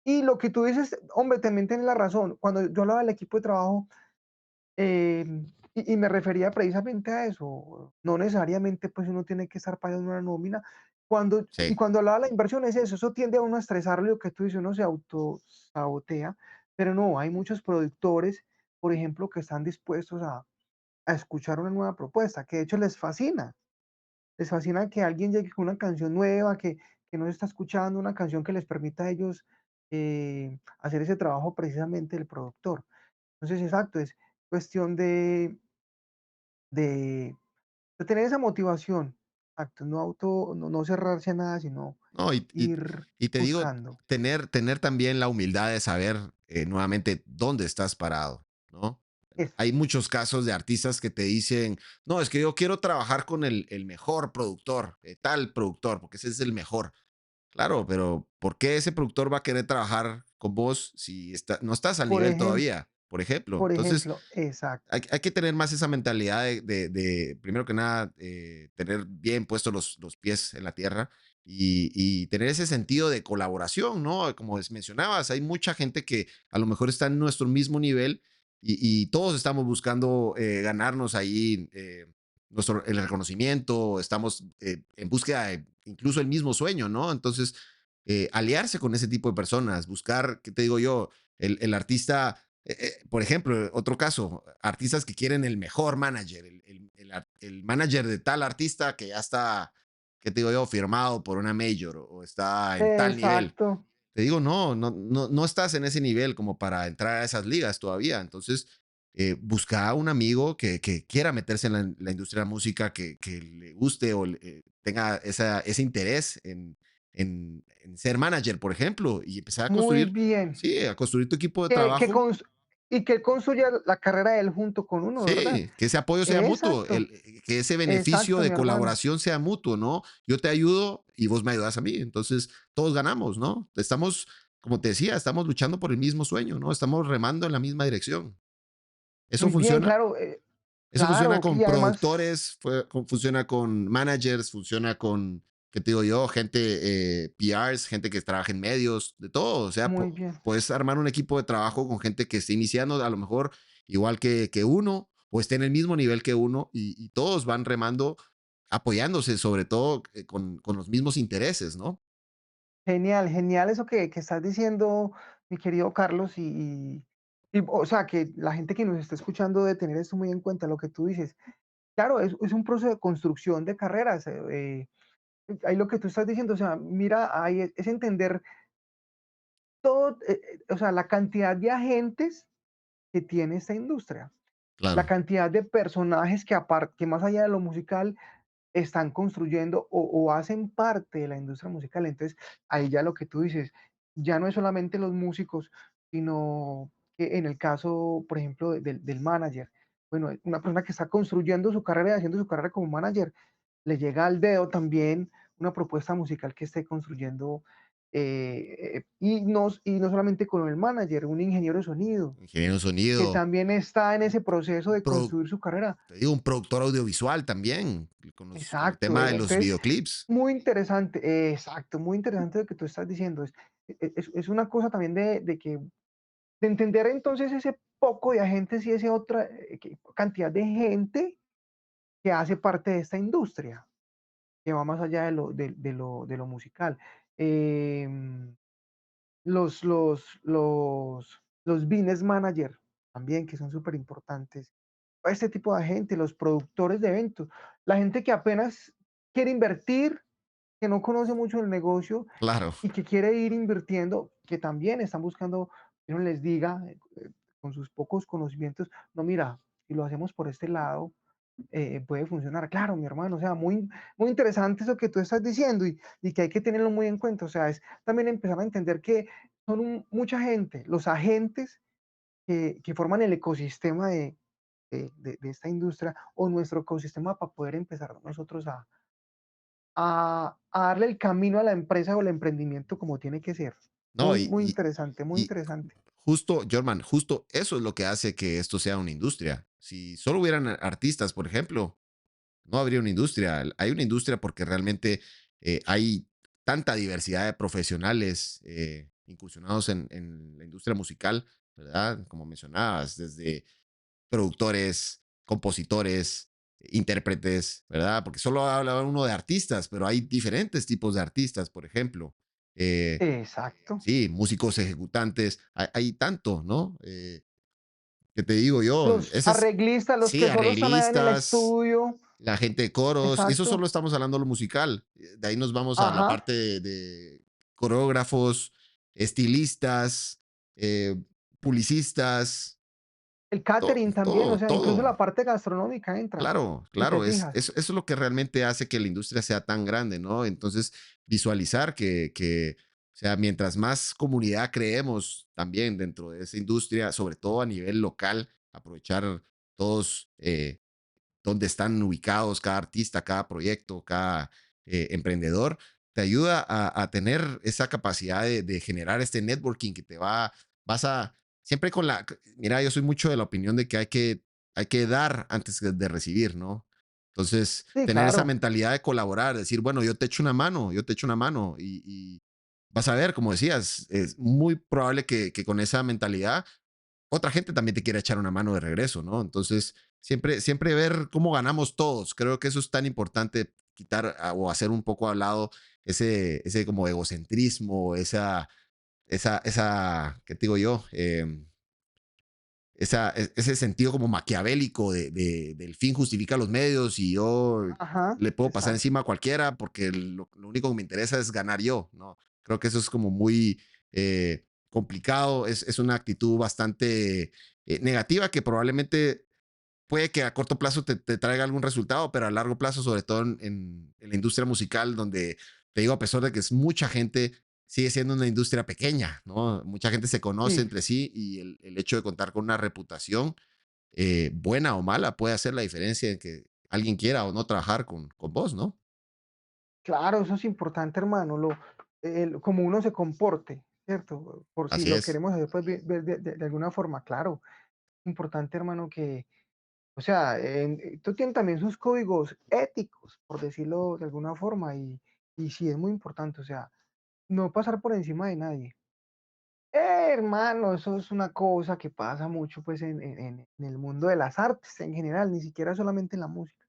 Y lo que tú dices, hombre, también tienes la razón. Cuando yo hablaba del equipo de trabajo, y me refería precisamente a eso, no necesariamente pues uno tiene que estar pagando una nómina. Sí. Cuando hablaba de la inversión es eso tiende a uno a estresarlo, lo que tú dices, uno se autosabotea, pero no, hay muchos productores, por ejemplo, que están dispuestos a escuchar una nueva propuesta, que de hecho les fascina que alguien llegue con una canción nueva, que no se está escuchando, una canción que les permita a ellos hacer ese trabajo precisamente del productor. Entonces, exacto, es cuestión de, de tener esa motivación, exacto, no cerrarse a nada, sino No, ir y te digo, buscando. tener también la humildad de saber nuevamente dónde estás parado, ¿no? Eso, Hay muchos casos de artistas que te dicen, no, es que yo quiero trabajar con el mejor productor, tal productor, porque ese es el mejor. Claro, pero ¿por qué ese productor va a querer trabajar con vos si no estás al por nivel ejemplo, todavía? Por ejemplo. Entonces, exacto, hay que tener más esa mentalidad primero que nada, tener bien puestos los pies en la tierra y tener ese sentido de colaboración, ¿no? Como mencionabas, hay mucha gente que a lo mejor está en nuestro mismo nivel y todos estamos buscando ganarnos ahí el reconocimiento, estamos en búsqueda de incluso el mismo sueño, ¿no? Entonces, aliarse con ese tipo de personas, buscar, ¿qué te digo yo? El artista, por ejemplo, otro caso, artistas que quieren el mejor manager, el manager de tal artista que ya está, ¿qué te digo yo? Firmado por una major o está en tal nivel. Exacto. Te digo, no estás en ese nivel como para entrar a esas ligas todavía. Entonces, busca a un amigo que quiera meterse en la industria de la música, que le guste o tenga ese interés en ser manager, por ejemplo, y empezar a Muy construir, bien. sí, a construir tu equipo de Que trabajo. cons y que él construya la carrera de él junto con uno, ¿verdad? Sí, que ese apoyo sea mutuo, Exacto, que ese beneficio exacto, de mi hermano. colaboración sea mutuo, ¿no? Yo te ayudo y vos me ayudas a mí. Entonces, todos ganamos, ¿no? Estamos, como te decía, estamos luchando por el mismo sueño, ¿no? Estamos remando en la misma dirección. Eso Muy bien, funciona, claro, eso funciona claro, con y además productores, funciona con managers, funciona con, ¿qué te digo yo? Gente, PRs, gente que trabaja en medios, de todo. O sea, muy bien. puedes armar un equipo de trabajo con gente que esté iniciando, a lo mejor igual que uno, o esté en el mismo nivel que uno, y todos van remando, apoyándose, sobre todo con los mismos intereses, ¿no? Genial, genial eso que estás diciendo, mi querido Carlos, o sea, que la gente que nos está escuchando debe tener esto muy en cuenta, lo que tú dices. Claro, es un proceso de construcción de carreras, ahí lo que tú estás diciendo, o sea, mira, ahí es entender todo, o sea, la cantidad de agentes que tiene esta industria, la Claro. cantidad de personajes que más allá de lo musical están construyendo o hacen parte de la industria musical. Entonces, ahí ya lo que tú dices, ya no es solamente los músicos, sino que en el caso, por ejemplo, del manager, bueno, una persona que está construyendo su carrera y haciendo su carrera como manager, le llega al dedo también una propuesta musical que esté construyendo, y no solamente con el manager, un ingeniero de sonido, Ingeniero de que sonido, también está en ese proceso un de pro- construir su carrera. te digo, un productor audiovisual también, con el Exacto, tema de los entonces, videoclips. muy interesante, exacto, muy interesante lo que tú estás diciendo. Es una cosa también de entender entonces ese poco de agentes y esa otra cantidad de gente que hace parte de esta industria, que va más allá de lo musical. Em, los business manager también, que son súper importantes. Este tipo de gente, los productores de eventos, la gente que apenas quiere invertir, que no conoce mucho el negocio Claro. y que quiere ir invirtiendo, que también están buscando que uno les diga, con sus pocos conocimientos, no, mira, si lo hacemos por este lado, puede funcionar. Claro, mi hermano, o sea, muy, muy interesante eso que tú estás diciendo y que hay que tenerlo muy en cuenta. O sea, es también empezar a entender que son mucha gente, los agentes que forman el ecosistema de esta industria o nuestro ecosistema para poder empezar nosotros a darle el camino a la empresa o el emprendimiento como tiene que ser. No, Muy, muy interesante, muy y interesante. justo, Jorman, justo eso es lo que hace que esto sea una industria. Si solo hubieran artistas, por ejemplo, no habría una industria. Hay una industria porque realmente hay tanta diversidad de profesionales incursionados en la industria musical, ¿verdad? Como mencionabas, desde productores, compositores, intérpretes, ¿verdad? Porque solo habla uno de artistas, pero hay diferentes tipos de artistas, por ejemplo. Eh, Exacto. sí, músicos ejecutantes, hay tanto, ¿no? ¿Qué te digo yo? Los arreglistas, los Sí, que solo están allá en el arreglistas, estudio. la gente de coros, y eso Exacto. solo estamos hablando de lo musical. De ahí nos vamos a la Ajá. parte de coreógrafos, estilistas, eh, publicistas, El catering también, o sea, incluso todo. la parte gastronómica entra, Claro, si te claro, fijas. eso es lo que realmente hace que la industria sea tan grande, ¿no? Entonces, visualizar o sea, mientras más comunidad creemos también dentro de esa industria, sobre todo a nivel local, aprovechar todos dónde están ubicados cada artista, cada proyecto, cada emprendedor, te ayuda a tener esa capacidad de generar este networking que vas a, siempre con mira, yo soy mucho de la opinión de que hay que dar antes de recibir, ¿no? Entonces, Sí, tener esa claro. mentalidad de colaborar, decir, bueno, yo te echo una mano, yo te echo una mano y vas a ver, como decías, es muy probable que con esa mentalidad otra gente también te quiere echar una mano de regreso, ¿no? Entonces, siempre ver cómo ganamos todos. Creo que eso es tan importante, quitar o hacer un poco al lado ese como egocentrismo, ¿qué te digo yo? Ese sentido como maquiavélico del fin justifica los medios y yo Ajá, le puedo pasar exacto. encima a cualquiera porque lo único que me interesa es ganar yo, ¿no? Creo que eso es como muy complicado, es una actitud bastante negativa que probablemente puede que a corto plazo te traiga algún resultado, pero a largo plazo, sobre todo en la industria musical, donde te digo, a pesar de que es mucha gente, sigue siendo una industria pequeña, ¿no? Mucha gente se conoce Sí, entre sí y el hecho de contar con una reputación, buena o mala, puede hacer la diferencia en que alguien quiera o no trabajar con vos, ¿no? claro, eso es importante, hermano, como uno se comporte, ¿cierto? Por si Así lo es. queremos después ver de alguna forma, claro, importante, hermano, que, o sea, tú tienes también sus códigos éticos, por decirlo de alguna forma, y sí es muy importante, o sea, no pasar por encima de nadie. Hermano, eso es una cosa que pasa mucho, pues, en el mundo de las artes en general, ni siquiera solamente en la música.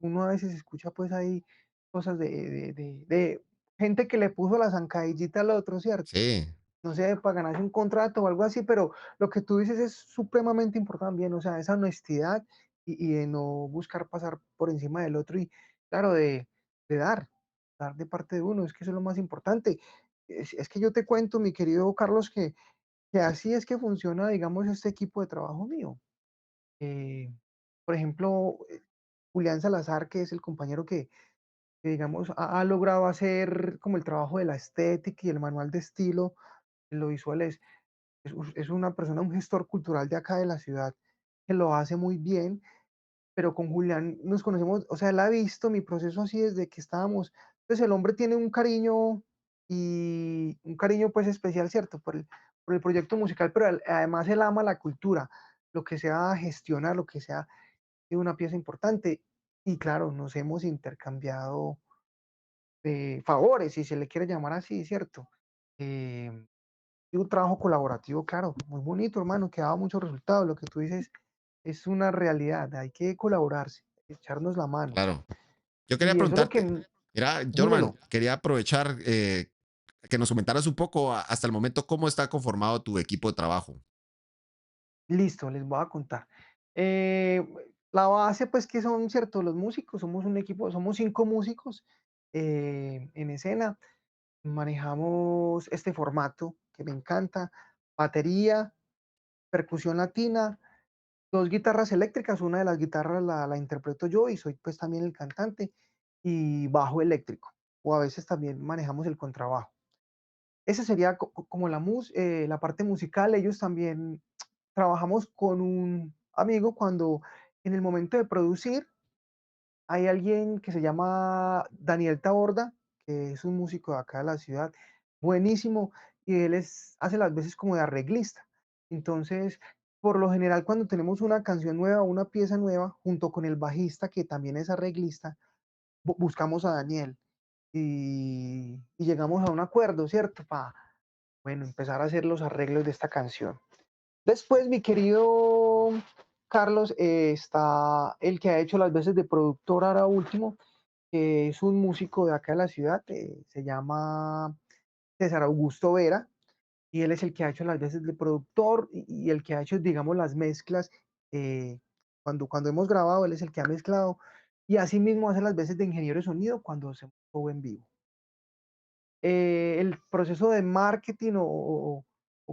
Uno a veces escucha, pues, ahí cosas de gente que le puso la zancadillita al otro, ¿cierto? Sí, No sé, para ganarse un contrato o algo así, pero lo que tú dices es supremamente importante también, o sea, esa honestidad y de no buscar pasar por encima del otro y, claro, de dar de parte de uno, es que eso es lo más importante. Es que yo te cuento, mi querido Carlos, que así es que funciona, digamos, este equipo de trabajo mío. Eh, por ejemplo, Julián Salazar, que es el compañero que, digamos, ha logrado hacer como el trabajo de la estética y el manual de estilo, lo visual es una persona, un gestor cultural de acá de la ciudad, que lo hace muy bien, pero con Julián nos conocemos, o sea, él ha visto mi proceso así desde que estábamos, pues el hombre tiene un cariño y un cariño pues especial, ¿cierto? Por el proyecto musical, pero además él ama la cultura, lo que sea gestionar, lo que sea una pieza importante. Y claro, nos hemos intercambiado favores, si se le quiere llamar así, ¿cierto? Eh, y un trabajo colaborativo, claro, muy bonito, hermano, que ha dado muchos resultados. Lo que tú dices es una realidad, hay que colaborarse, echarnos la mano. claro. Yo quería Y eso es lo que, preguntarte, mira, dímelo, Jorman, quería aprovechar que nos comentaras un poco hasta el momento cómo está conformado tu equipo de trabajo. listo, les voy a contar. Eh, la base, pues, que son, cierto, los músicos, somos un equipo, somos 5 músicos en escena, manejamos este formato que me encanta, batería, percusión latina, 2 guitarras eléctricas, una de las guitarras la interpreto yo y soy pues también el cantante, y bajo eléctrico, o a veces también manejamos el contrabajo. Esa sería como la parte musical. Ellos también trabajamos con un amigo cuando en el momento de producir hay alguien que se llama Daniel Taborda, que es un músico de acá de la ciudad, buenísimo, y él hace las veces como de arreglista. Entonces, por lo general, cuando tenemos una canción nueva, una pieza nueva, junto con el bajista, que también es arreglista, buscamos a Daniel y llegamos a un acuerdo, ¿cierto? Para, bueno, empezar a hacer los arreglos de esta canción. Después, mi querido Carlos, está el que ha hecho las veces de productor ahora último, que es un músico de acá de la ciudad, se llama César Augusto Vera, y él es el que ha hecho las veces de productor y el que ha hecho, digamos, las mezclas. eh, cuando hemos grabado, él es el que ha mezclado, y así mismo hace las veces de ingeniero de sonido cuando hacemos show en vivo. El proceso de marketing o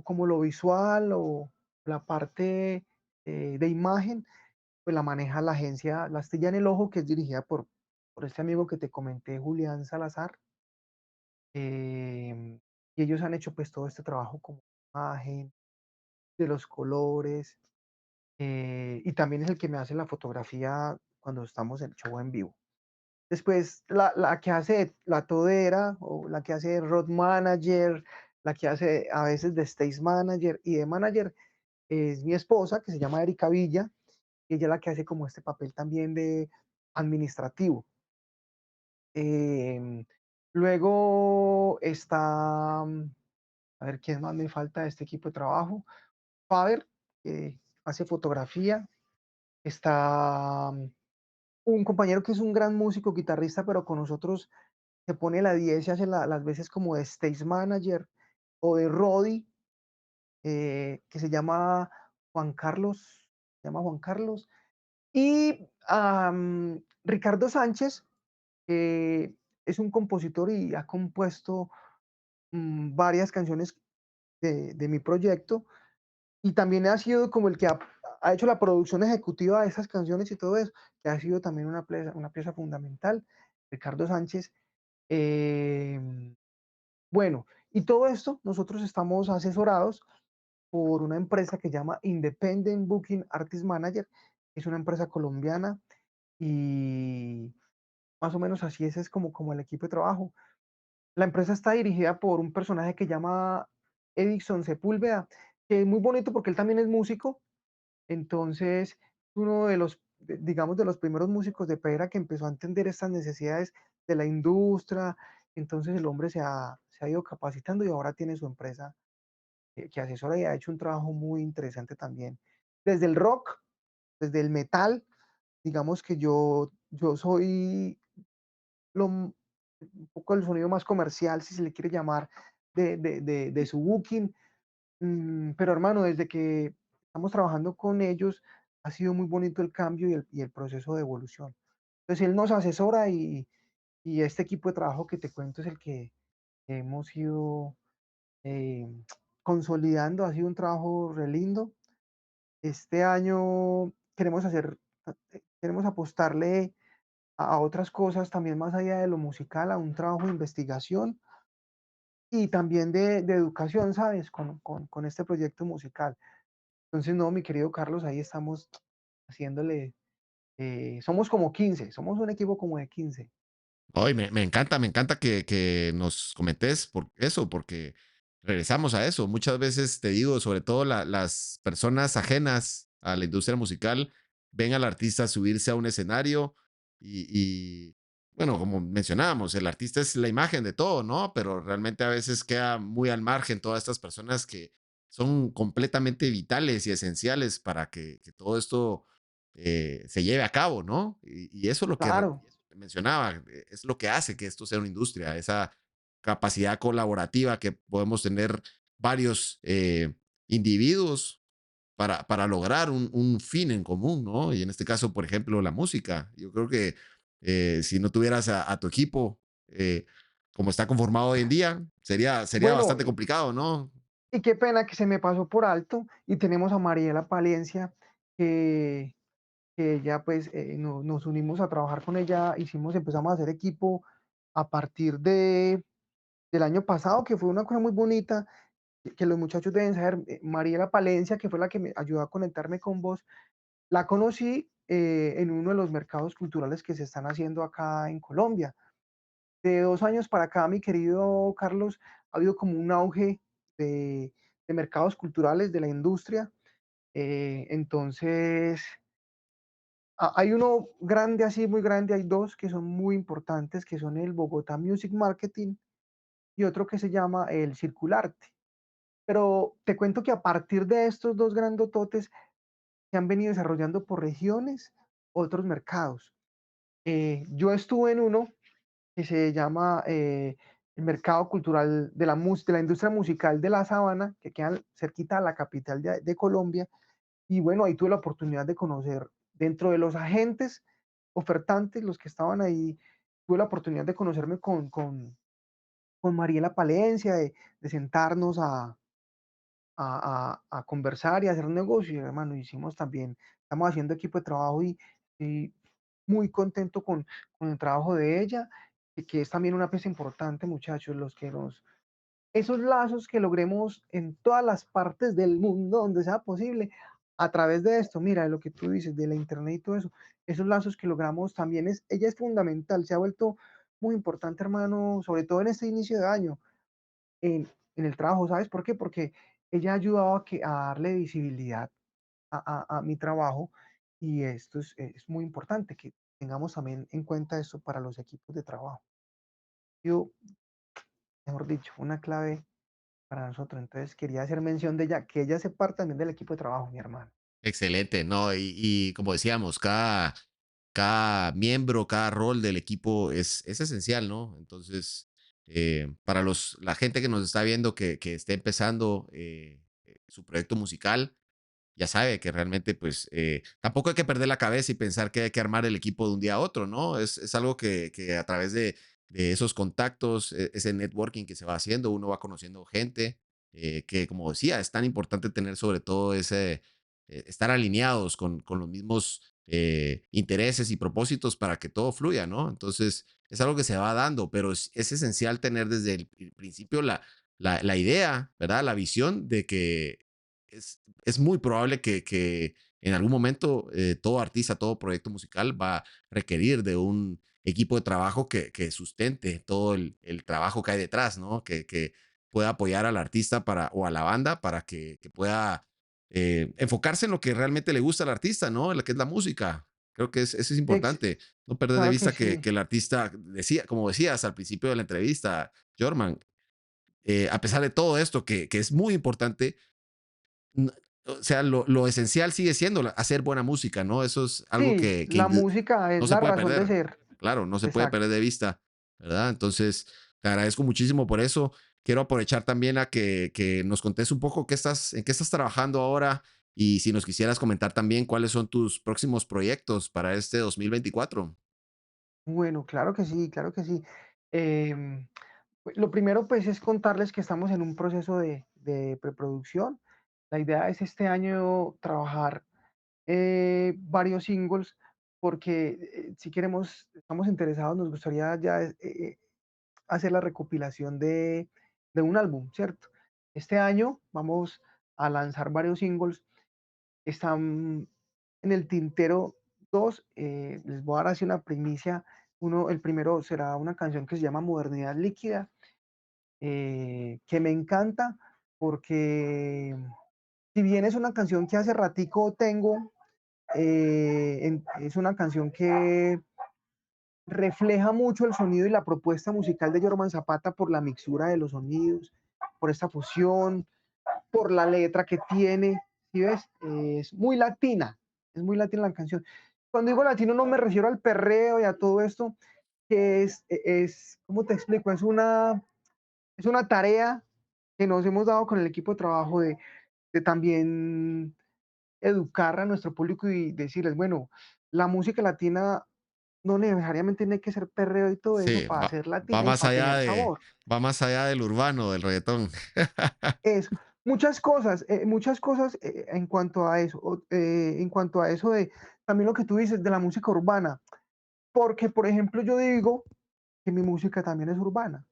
como lo visual o la parte de imagen, pues la maneja la agencia La Astilla en el Ojo, que es dirigida por este amigo que te comenté, Julián Salazar. Y ellos han hecho pues todo este trabajo como imagen, de los colores, y también es el que me hace la fotografía cuando estamos en show en vivo. Después, la que hace la todera o la que hace road manager, la que hace a veces de stage manager y de manager es mi esposa, que se llama Erika Villa, y ella es la que hace como este papel también de administrativo. Em, luego está, a ver, ¿quién más me falta de este equipo de trabajo? Faber, que hace fotografía, está un compañero que es un gran músico, guitarrista, pero con nosotros se pone la 10 y hace las veces como de stage manager o de roadie, que se llama Juan Carlos. Y Ricardo Sánchez, que es un compositor y ha compuesto varias canciones de mi proyecto, y también ha sido como el que ha hecho la producción ejecutiva de esas canciones y todo eso, que ha sido también una pieza fundamental, Ricardo Sánchez. Em, bueno, y todo esto nosotros estamos asesorados por una empresa que se llama Independent Booking Artist Manager, es una empresa colombiana y más o menos así ese es como el equipo de trabajo. La empresa está dirigida por un personaje que llama Edison Sepúlveda, que es muy bonito porque él también es músico. Entonces, uno de los, digamos, de los primeros músicos de Pereira que empezó a entender estas necesidades de la industria. Entonces, el hombre se ha ido capacitando y ahora tiene su empresa que asesora y ha hecho un trabajo muy interesante también. Desde el rock, desde el metal, digamos que yo soy un poco el sonido más comercial, si se le quiere llamar, de su booking. Pero hermano, desde que estamos trabajando con ellos, ha sido muy bonito el cambio y el proceso de evolución. Entonces, él nos asesora y este equipo de trabajo que te cuento es el que hemos ido eh, consolidando. Ha sido un trabajo re lindo. Este año queremos apostarle a otras cosas también más allá de lo musical, a un trabajo de investigación y también de educación, ¿sabes? Con este proyecto musical. Entonces, no, mi querido Carlos, ahí estamos haciéndole, somos como 15, somos un equipo como de 15. Hoy me encanta que nos comentes por eso, porque regresamos a eso. Muchas veces te digo, sobre todo las personas ajenas a la industria musical ven al artista subirse a un escenario y, bueno, como mencionábamos, el artista es la imagen de todo, ¿no? Pero realmente a veces queda muy al margen todas estas personas que son completamente vitales y esenciales para que todo esto se lleve a cabo, ¿no? Y eso es lo que Claro, mencionaba, es lo que hace que esto sea una industria, esa capacidad colaborativa que podemos tener varios individuos para lograr un fin en común, ¿no? Y en este caso, por ejemplo, la música. Yo creo que si no tuvieras a tu equipo como está conformado hoy en día, sería bueno, bastante complicado, ¿no? y qué pena que se me pasó por alto y tenemos a Mariela Palencia, que, que ella pues nos unimos a trabajar con ella, empezamos a hacer equipo a partir del año pasado, que fue una cosa muy bonita, que los muchachos deben saber. Mariela Palencia, que fue la que me ayudó a conectarme con vos, la conocí en uno de los mercados culturales que se están haciendo acá en Colombia. De 2 años para acá, mi querido Carlos, ha habido como un auge de mercados culturales, de la industria. Entonces, hay uno grande, así muy grande, hay dos que son muy importantes, que son el Bogotá Music Marketing y otro que se llama el Circularte. Pero te cuento que a partir de estos dos grandototes se han venido desarrollando por regiones otros mercados. Yo estuve en uno que se llama el Mercado Cultural de la Industria Musical de La Sabana, que queda cerquita a la capital de Colombia. Y bueno, ahí tuve la oportunidad de conocer, dentro de los agentes ofertantes, los que estaban ahí, tuve la oportunidad de conocerme con Mariela Palencia, de sentarnos a conversar y a hacer un negocio. Y hermano, hicimos también, estamos haciendo equipo de trabajo y muy contento con el trabajo de ella, que es también una pieza importante, muchachos, esos lazos que logremos en todas las partes del mundo donde sea posible, a través de esto, mira, de lo que tú dices, de la internet y todo eso, esos lazos que logramos también ella es fundamental, se ha vuelto muy importante, hermano, sobre todo en este inicio de año en el trabajo, ¿sabes por qué? Porque ella ha ayudado a darle visibilidad a mi trabajo y esto es muy importante que tengamos también en cuenta esto para los equipos de trabajo. Yo, mejor dicho, una clave. para nosotros. Entonces quería hacer mención de ella, que ella hace parte también del equipo de trabajo, mi hermano. Excelente, ¿no? Y como decíamos, cada miembro, cada rol del equipo es esencial, ¿no? Entonces, para la gente que nos está viendo que esté empezando su proyecto musical, ya sabe que realmente, pues, tampoco hay que perder la cabeza y pensar que hay que armar el equipo de un día a otro, ¿no? Es algo que a través de esos contactos, ese networking que se va haciendo, uno va conociendo gente, que como decía, es tan importante tener sobre todo estar alineados con los mismos intereses y propósitos para que todo fluya, ¿no? Entonces, es algo que se va dando, pero es esencial tener desde el principio la idea, ¿verdad? La visión de que es muy probable que en algún momento todo artista, todo proyecto musical va a requerir de un equipo de trabajo que sustente todo el trabajo que hay detrás, ¿no? Que pueda apoyar al artista o a la banda para que pueda enfocarse en lo que realmente le gusta al artista, ¿no? En lo que es la música. Creo que eso es Ex importante, no perder de Claro que vista sí. que el artista decía, como decías al principio de la entrevista, Jorman, a pesar de todo esto que es muy importante, N o sea, lo esencial sigue siendo hacer buena música, ¿no? Eso es algo Sí, que la música no es se la puede razón de perder. ser. Claro, no se puede perder Exacto. de vista, ¿verdad? Entonces, te agradezco muchísimo por eso. Quiero aprovechar también a que nos contes un poco en qué estás trabajando ahora y si nos quisieras comentar también cuáles son tus próximos proyectos para este 2024. Bueno, claro que sí, claro que sí. Em, lo primero, pues, es contarles que estamos en un proceso de preproducción. La idea es este año trabajar varios singles porque si queremos, estamos interesados, nos gustaría ya hacer la recopilación de un álbum, ¿cierto? Este año vamos a lanzar varios singles. Están en el tintero dos. Les voy a dar así una primicia. El primero será una canción que se llama Modernidad Líquida, que me encanta porque si bien es una canción que hace ratico tengo, es una canción que refleja mucho el sonido y la propuesta musical de Jorman Zapata por la mixtura de los sonidos, por esta fusión, por la letra que tiene. ¿Sí ves? Es muy latina la canción. Cuando digo latino no me refiero al perreo y a todo esto, que ¿cómo te explico? Es una tarea que nos hemos dado con el equipo de trabajo de también educar a nuestro público y decirles, bueno, la música latina no necesariamente tiene que ser perreo y todo eso Sí, para ser va latina y más para allá tener sabor. va más allá del urbano, del reggaetón. Es muchas cosas en cuanto a eso, en cuanto a eso de también lo que tú dices de la música urbana, porque por ejemplo yo digo que mi música también es urbana,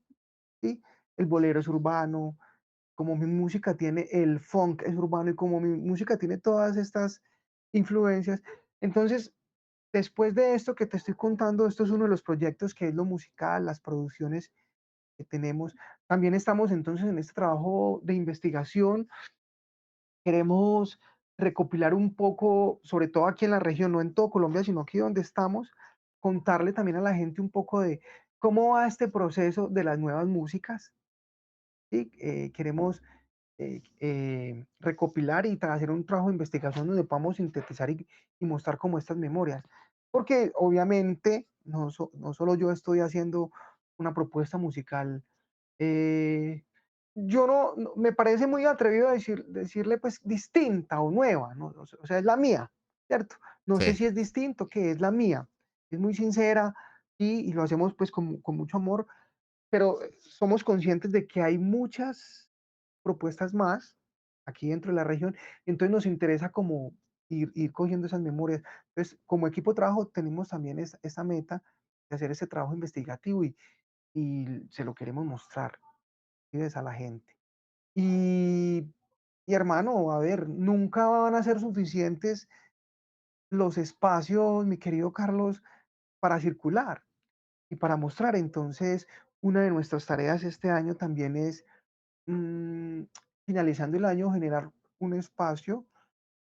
¿sí? El bolero es urbano, como mi música tiene el funk es urbano y como mi música tiene todas estas influencias, entonces después de esto que te estoy contando, esto es uno de los proyectos que es lo musical, las producciones que tenemos. También estamos entonces en este trabajo de investigación. Queremos recopilar un poco, sobre todo aquí en la región, no en todo Colombia, sino aquí donde estamos, contarle también a la gente un poco de cómo va este proceso de las nuevas músicas, ¿sí? Queremos recopilar y hacer un trabajo de investigación donde podamos sintetizar y mostrar como estas memorias. Porque obviamente no solo yo estoy haciendo una propuesta musical, yo me parece muy atrevido decirle pues distinta o nueva, ¿no? O sea, es la mía, ¿cierto? No sé Sí, si es distinto, que es la mía. Es muy sincera y lo hacemos pues con mucho amor, pero somos conscientes de que hay muchas propuestas más aquí dentro de la región, y entonces nos interesa como ir cogiendo esas memorias. Entonces, como equipo de trabajo tenemos también esa meta de hacer ese trabajo investigativo y se lo queremos mostrar, ¿sí ves? A la gente. Y, y hermano, a ver, nunca van a ser suficientes los espacios, mi querido Carlos, para circular y para mostrar. Entonces, una de nuestras tareas este año también es mm, finalizando el año, generar un espacio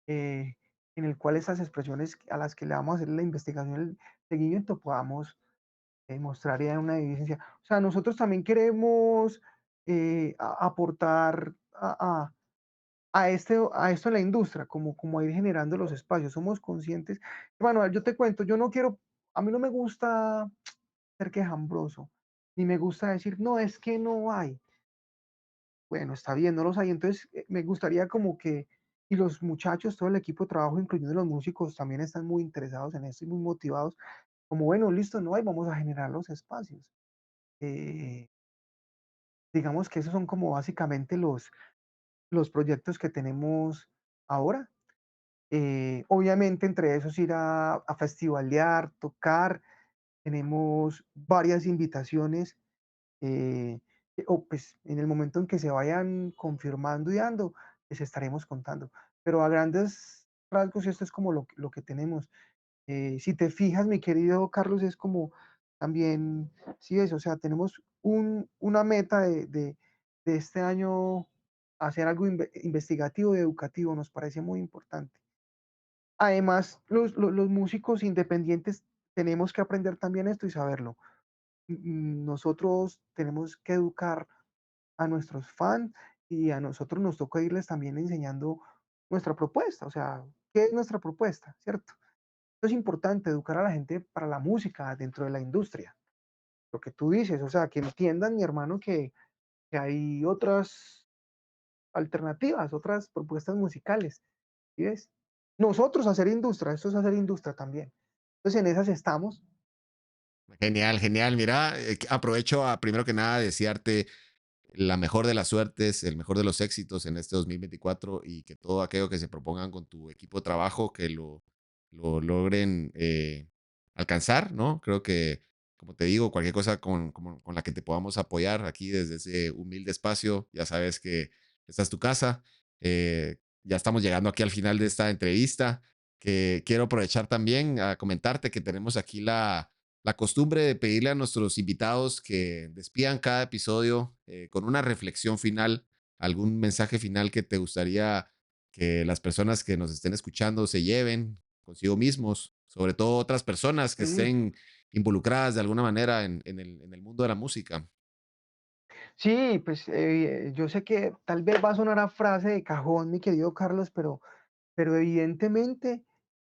eh, en el cual estas expresiones a las que le vamos a hacer la investigación, el seguimiento, podamos mostrar ya una evidencia. O sea, nosotros también queremos aportar a esto en la industria, como a ir generando los espacios. Somos conscientes. Bueno, yo te cuento, yo no quiero, a mí no me gusta ser quejambroso, ni me gusta decir, no, es que no hay. Bueno, está bien, no los hay. Entonces, me gustaría como que, y los muchachos, todo el equipo de trabajo, incluyendo los músicos, también están muy interesados en esto y muy motivados, como, bueno, listo, no hay, vamos a generar los espacios. Eh, digamos que esos son como básicamente los proyectos que tenemos ahora. Obviamente, entre esos ir a festivalear, tocar. Tenemos varias invitaciones, eh, o pues en el momento en que se vayan confirmando y dando, les estaremos contando. Pero a grandes rasgos, esto es como lo que tenemos. Si te fijas, mi querido Carlos, es como también, sí, eso, o sea, tenemos una meta de este año hacer algo investigativo y educativo, nos parece muy importante. Además, los músicos independientes tenemos que aprender también esto y saberlo. Nosotros tenemos que educar a nuestros fans y a nosotros nos toca irles también enseñando nuestra propuesta, o sea, ¿qué es nuestra propuesta? ¿Cierto? Es importante educar a la gente para la música dentro de la industria. Lo que tú dices, o sea, que entiendan, mi hermano, que hay otras alternativas, otras propuestas musicales. ¿Sí ves? Nosotros hacer industria, esto es hacer industria también. Entonces en esas estamos. Genial, genial. Mira, aprovecho a primero que nada desearte la mejor de las suertes, el mejor de los éxitos en este 2024 y que todo aquello que se propongan con tu equipo de trabajo, que lo logren alcanzar, ¿no? Creo que, como te digo, cualquier cosa con la que te podamos apoyar aquí desde ese humilde espacio, ya sabes que esta es tu casa. Ya estamos llegando aquí al final de esta entrevista, que quiero aprovechar también a comentarte que tenemos aquí la costumbre de pedirle a nuestros invitados que despidan cada episodio con una reflexión final, algún mensaje final que te gustaría que las personas que nos estén escuchando se lleven consigo mismos, sobre todo otras personas que Sí, estén involucradas de alguna manera en el mundo de la música. sí, pues yo sé que tal vez va a sonar a frase de cajón, mi querido Carlos, pero evidentemente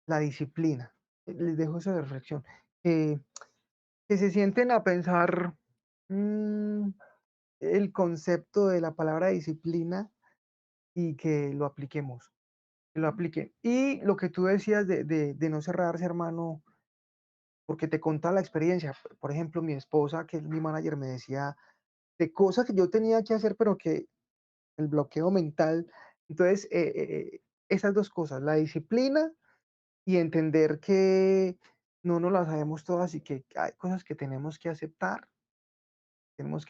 la disciplina. Les dejo esa reflexión. Que, que se sienten a pensar mm, el concepto de la palabra disciplina y que lo apliquemos, que lo apliquen. Y lo que tú decías de no cerrarse, hermano, porque te contaba la experiencia. Por ejemplo, mi esposa, que es mi manager, me decía de cosas que yo tenía que hacer, pero que el bloqueo mental. Entonces, esas dos cosas, la disciplina y entender que no nos las sabemos todas y que hay cosas que tenemos que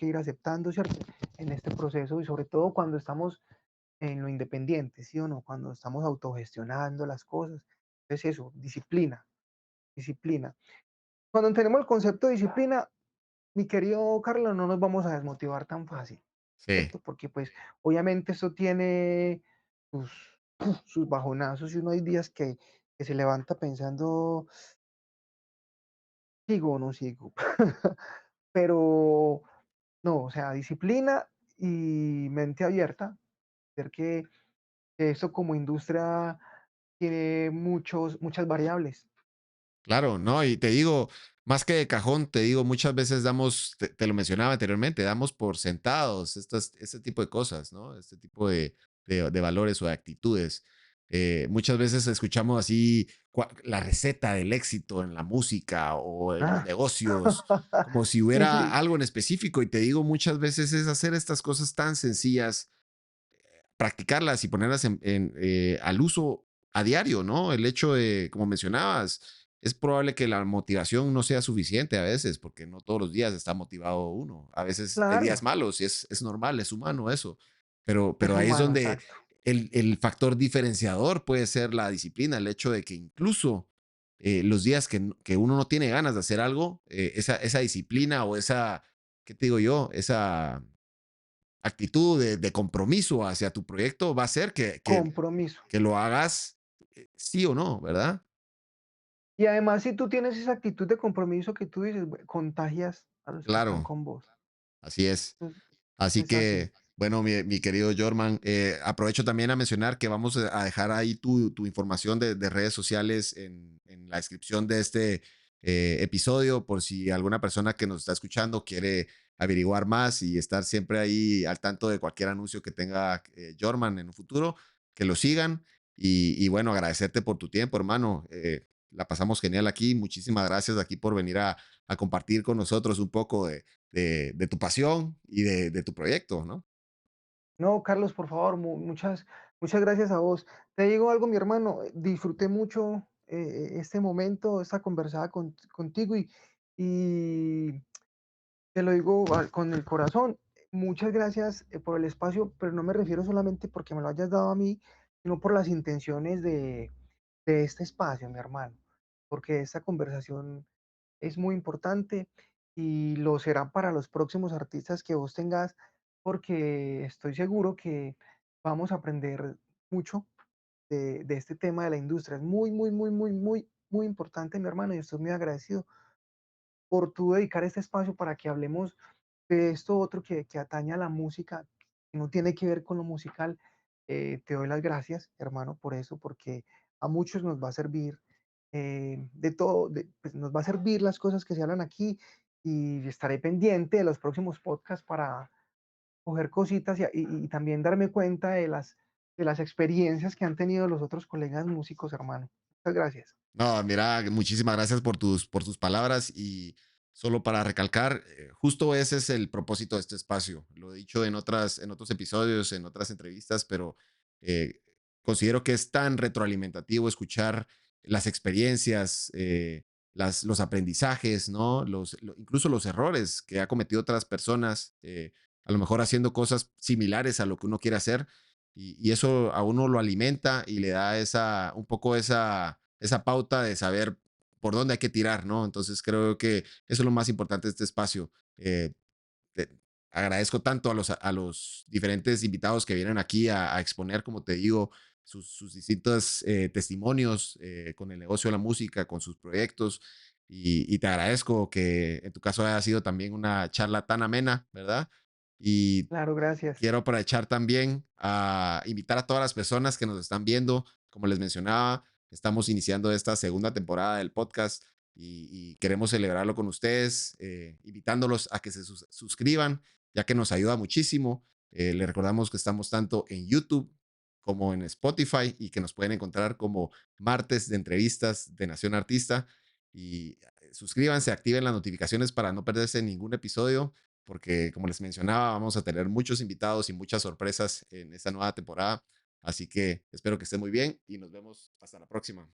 ir aceptando, ¿cierto? En este proceso y sobre todo cuando estamos en lo independiente, ¿sí o no? Cuando estamos autogestionando las cosas. Entonces eso, disciplina, disciplina. Cuando tenemos el concepto de disciplina, mi querido Carlos, no nos vamos a desmotivar tan fácil, Sí, ¿cierto? Porque pues obviamente esto tiene sus, sus bajonazos y uno hay días que se levanta pensando, sigo o no sigo. Pero no, o sea, disciplina y mente abierta, ver que esto como industria tiene muchas variables. claro, ¿no? Y te digo, más que de cajón, te digo, muchas veces damos, te lo mencionaba anteriormente, damos por sentados este tipo de cosas, ¿no? Este tipo de valores o de actitudes. Muchas veces escuchamos así la receta del éxito en la música o en los Ah, negocios, como si sí, hubiera sí, algo en específico. Y te digo, muchas veces es hacer estas cosas tan sencillas, practicarlas y ponerlas al uso a diario, ¿no? El hecho de, como mencionabas, es probable que la motivación no sea suficiente a veces, porque no todos los días está motivado uno. A veces hay días claro, malos y es normal, es humano eso. es Pero ahí es humano, donde exacto. el factor diferenciador puede ser la disciplina, el hecho de que incluso los días que uno no tiene ganas de hacer algo, esa disciplina o esa, ¿qué te digo yo? Esa actitud de compromiso hacia tu proyecto va a ser Compromiso. que lo hagas sí o no, ¿verdad? Y además, si tú tienes esa actitud de compromiso que tú dices, contagias a los que están Claro, con vos. así es. Así Es así. que, bueno, mi querido Jorman, aprovecho también a mencionar que vamos a dejar ahí tu información de redes sociales en la descripción de este episodio, por si alguna persona que nos está escuchando quiere averiguar más y estar siempre ahí al tanto de cualquier anuncio que tenga Jorman en un futuro, que lo sigan. Y bueno, agradecerte por tu tiempo, hermano. La pasamos genial aquí. Muchísimas gracias aquí por venir a compartir con nosotros un poco de tu pasión y de tu proyecto, ¿no? No, Carlos, por favor, muchas gracias a vos. Te digo algo, mi hermano, disfruté mucho este momento, esta conversada contigo y te lo digo con el corazón. Muchas gracias por el espacio, pero no me refiero solamente porque me lo hayas dado a mí, sino por las intenciones de este espacio, mi hermano, porque esta conversación es muy importante y lo será para los próximos artistas que vos tengas, porque estoy seguro que vamos a aprender mucho de este tema de la industria. Es muy importante, mi hermano, y estoy muy agradecido por tú dedicar este espacio para que hablemos de esto otro que atañe a la música, que no tiene que ver con lo musical. Te doy las gracias, hermano, por eso, porque a muchos nos va a servir de todo, pues nos va a servir las cosas que se hablan aquí y estaré pendiente de los próximos podcasts para coger cositas y también darme cuenta de las experiencias que han tenido los otros colegas músicos, hermano. Muchas gracias. No, mira, muchísimas gracias por tus palabras y solo para recalcar, justo ese es el propósito de este espacio. Lo he dicho en otros episodios, en otras entrevistas, pero eh, considero que es tan retroalimentativo escuchar las experiencias, los aprendizajes, ¿no? Incluso los errores que ha cometido otras personas, a lo mejor haciendo cosas similares a lo que uno quiere hacer y eso a uno lo alimenta y le da un poco esa pauta de saber por dónde hay que tirar, ¿no? Entonces creo que eso es lo más importante de este espacio. Te agradezco tanto a los diferentes invitados que vienen aquí a exponer, como te digo, sus distintos testimonios con el negocio de la música, con sus proyectos. Y te agradezco que en tu caso haya sido también una charla tan amena, ¿verdad? Y Claro, gracias. quiero aprovechar también a invitar a todas las personas que nos están viendo. Como les mencionaba, estamos iniciando esta segunda temporada del podcast y queremos celebrarlo con ustedes, invitándolos a que se suscriban, ya que nos ayuda muchísimo. Les recordamos que estamos tanto en YouTube como en Spotify y que nos pueden encontrar como martes de entrevistas de Nación Artista. Y suscríbanse, activen las notificaciones para no perderse ningún episodio porque como les mencionaba, vamos a tener muchos invitados y muchas sorpresas en esta nueva temporada. Así que espero que estén muy bien y nos vemos hasta la próxima.